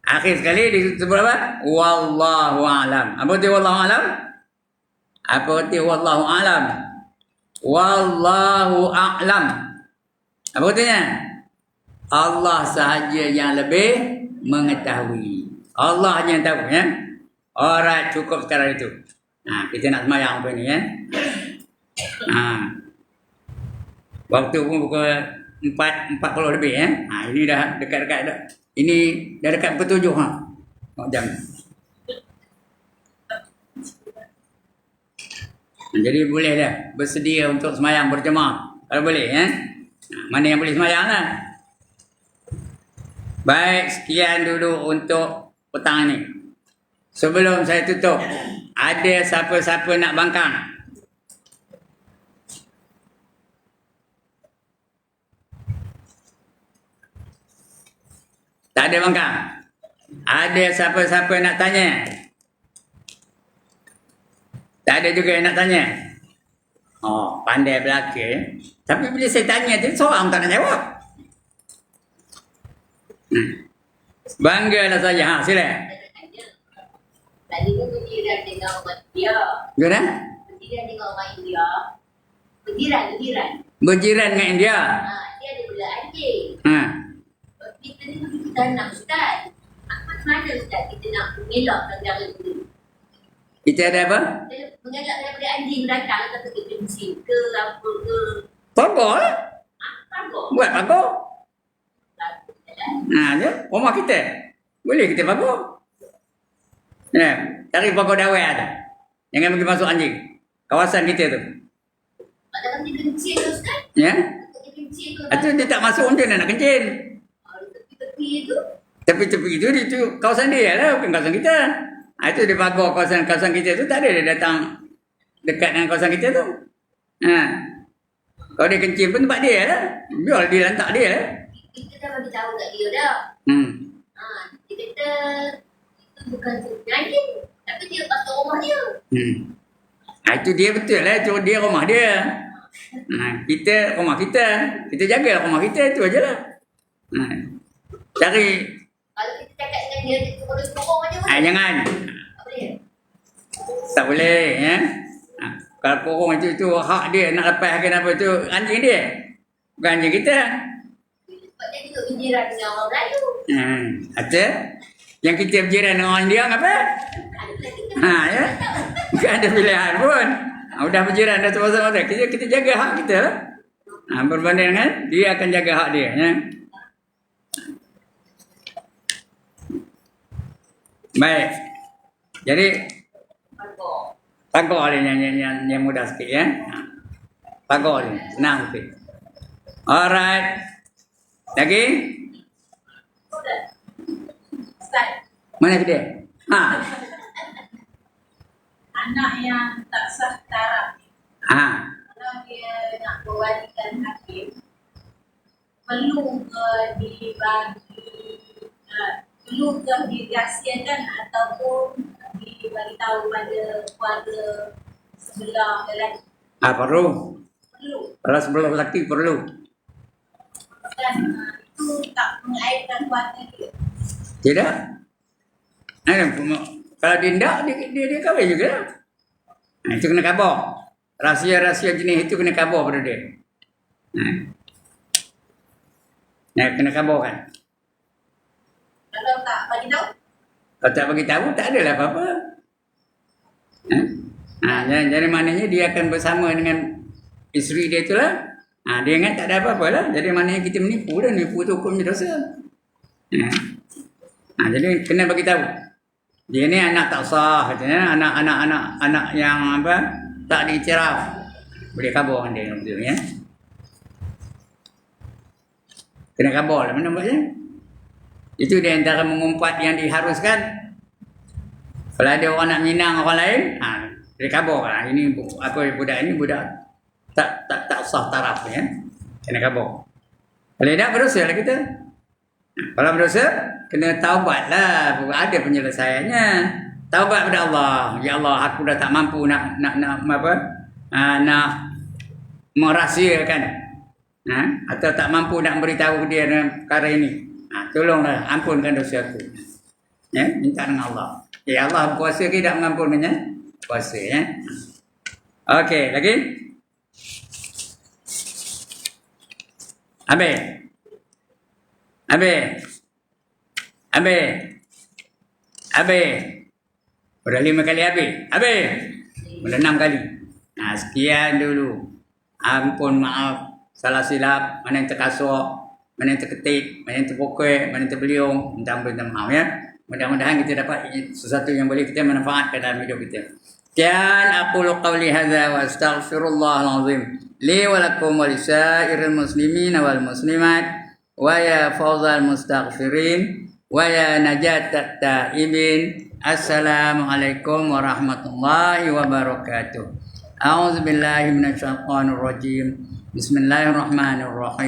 S1: Akhir sekali disebut apa? Wallahu a'lam. Apa itu wallahu a'lam? Apa itu wallahu a'lam? Wallahu a'lam. Apa artinya? Allah sahaja yang lebih mengetahui. Allah hanya yang tahu ya. Alright, cukup sekarang itu. Kita nak semayang apa ni ya. Waktu pun pukul 4:40 lebih ya. Ini dah dekat-dekat dah. Ini dah dekat pukul 7 jam. Jadi boleh dah bersedia untuk semayang berjemaah. Kalau boleh ya. Mana yang boleh semayang lah. Baik, sekian dulu untuk petang ini. Sebelum saya tutup, ada siapa-siapa nak bangkang? Tak ada bangkang? Ada siapa-siapa nak tanya? Tak ada juga yang nak tanya? Oh, pandai belaka. Tapi bila saya tanya tu, seorang tak nak jawab. Banggalah saya. Sila.
S2: Tadi tu berjiran dengan orang India.
S1: Gimana?
S2: Berjiran dengan orang India. Berjiran.
S1: Berjiran dengan India?
S2: Dia ada pula anjing. Kita ni kita nak Ustaz. Macam mana Ustaz kita nak mengelak negara itu?
S1: Kita ada apa?
S2: Mengelak daripada anjing datang atau ke kencing ke apa ke.
S1: Pagar lah.
S2: Pagar?
S1: Buat pagar.
S2: Pagar
S1: Dia rumah kita. Boleh kita pagar. Cari pagar dawai tu. Jangan bagi masuk anjing. Kawasan kita tu.
S2: Dalam dia kencing ke Ustaz?
S1: Ya?
S2: Dia kencing ke?
S1: Itu dia tak masuk macam mana nak kencing.
S2: Tepi-tepi tu?
S1: Tepi-tepi itu kawasan dia lah. Bukan kawasan kita. Itu dia pagar kawasan kita tu. Tak ada dia datang dekat dengan kawasan kita tu. Ha. Kalau dia kencing pun tempat dia lah. Biar dia lantak dia lah.
S2: Kita dah bagi tahu kat dia dah. Dia kata itu bukan sebenarnya, tapi dia pasal rumah dia.
S1: Itu dia betul lah. Itu dia rumah dia. Kita rumah kita. Kita jaga rumah kita. Itu aja lah. Cari.
S2: Kalau kita cakap dengan dia, dia terus pokok aja.
S1: Jangan.
S2: Tak boleh.
S1: Tak boleh. Ya? Kalau korong itu hak dia. Nak lepaskan apa tu. Anjing dia. Bukan anjing kita.
S2: Sebab dia juga berjiran dengan orang Melayu.
S1: Ada. Yang kita berjiran dengan orang India apa? Ya. Bukan ada pilihan pun. Udah berjiran dah sama-sama. Kita jaga hak kita lah. Berbanding dengan dia akan jaga hak dia. Ya. Baik. Jadi pagar ni yang mudah sikit ya. Pagar ni senang sikit. Alright. Lagi?
S3: Ustaz,
S1: Mana dia?
S3: anak yang tak sah taraf, kalau dia nak berwalikan hakim, perlu ke perlu ke dirahsiakan ataupun diberitahu pada keluarga sebelah lelaki?
S1: Perlu.
S3: Perlu.
S1: Kalau sebelah lelaki perlu.
S3: Dan itu tak mengaitkan keluarga dia.
S1: Tidak. Kalau dia tidak, dia kahwin juga. Itu kena khabar. Rahsia-rahsia jenis itu kena khabar pada dia. Kena khabar kan.
S3: Kalau tak bagi tahu,
S1: Kalau tak bagi tahu, tak adalah apa-apa. Jadi maknanya dia akan bersama dengan isteri dia itulah. Dia ingat tak ada apa-apa lah. Jadi maknanya kita menipu dah. Menipu tu hukumnya dosa. Jadi kena bagi tahu. Dia ni anak tak sah katanya. Anak yang apa tak diiktiraf. Boleh khabar dengan dia betul ya. Kena khabar lah mana buatnya. Itu di antara mengumpat yang diharuskan. Kalau ada orang nak minang orang lain, dia khabar lah. Ini apa budak ini budak tak sah taraf ya. Kena khabar. Kalau tidak berdosa lah kita. Kalau berdosa kena taubat lah. Ada penyelesaiannya. Taubat pada Allah. Ya Allah, aku dah tak mampu nak merahsiakan. Atau tak mampu nak beritahu dia dalam perkara ini. Tolonglah ampunkan dosa aku. Ya, minta dengan Allah. Ya Allah kuasa ke tak mengampunkannya? Kuasa ya. Okey, lagi? Habis. Sudah 5 kali habis. Sudah 6 kali. Sekian dulu. Ampun, maaf. Salah silap. Mana yang terkasar. Mana yang terketik. Mana yang terpukul. Mana yang terbeliung. Minta maaf ya. Mudah-mudahan kita dapat sesuatu yang boleh kita manfaatkan dalam hidup kita. Sekian aqulu qawli hadza wa astaghfirullahal azim li wa lakum wa lisairil muslimin wal muslimat wa ya fawzal mustaghfirin wa ya najatat taibin. Assalamualaikum warahmatullahi wabarakatuh. A'udzubillahi minasyaitonir rajim. Bismillahirrahmanirrahim.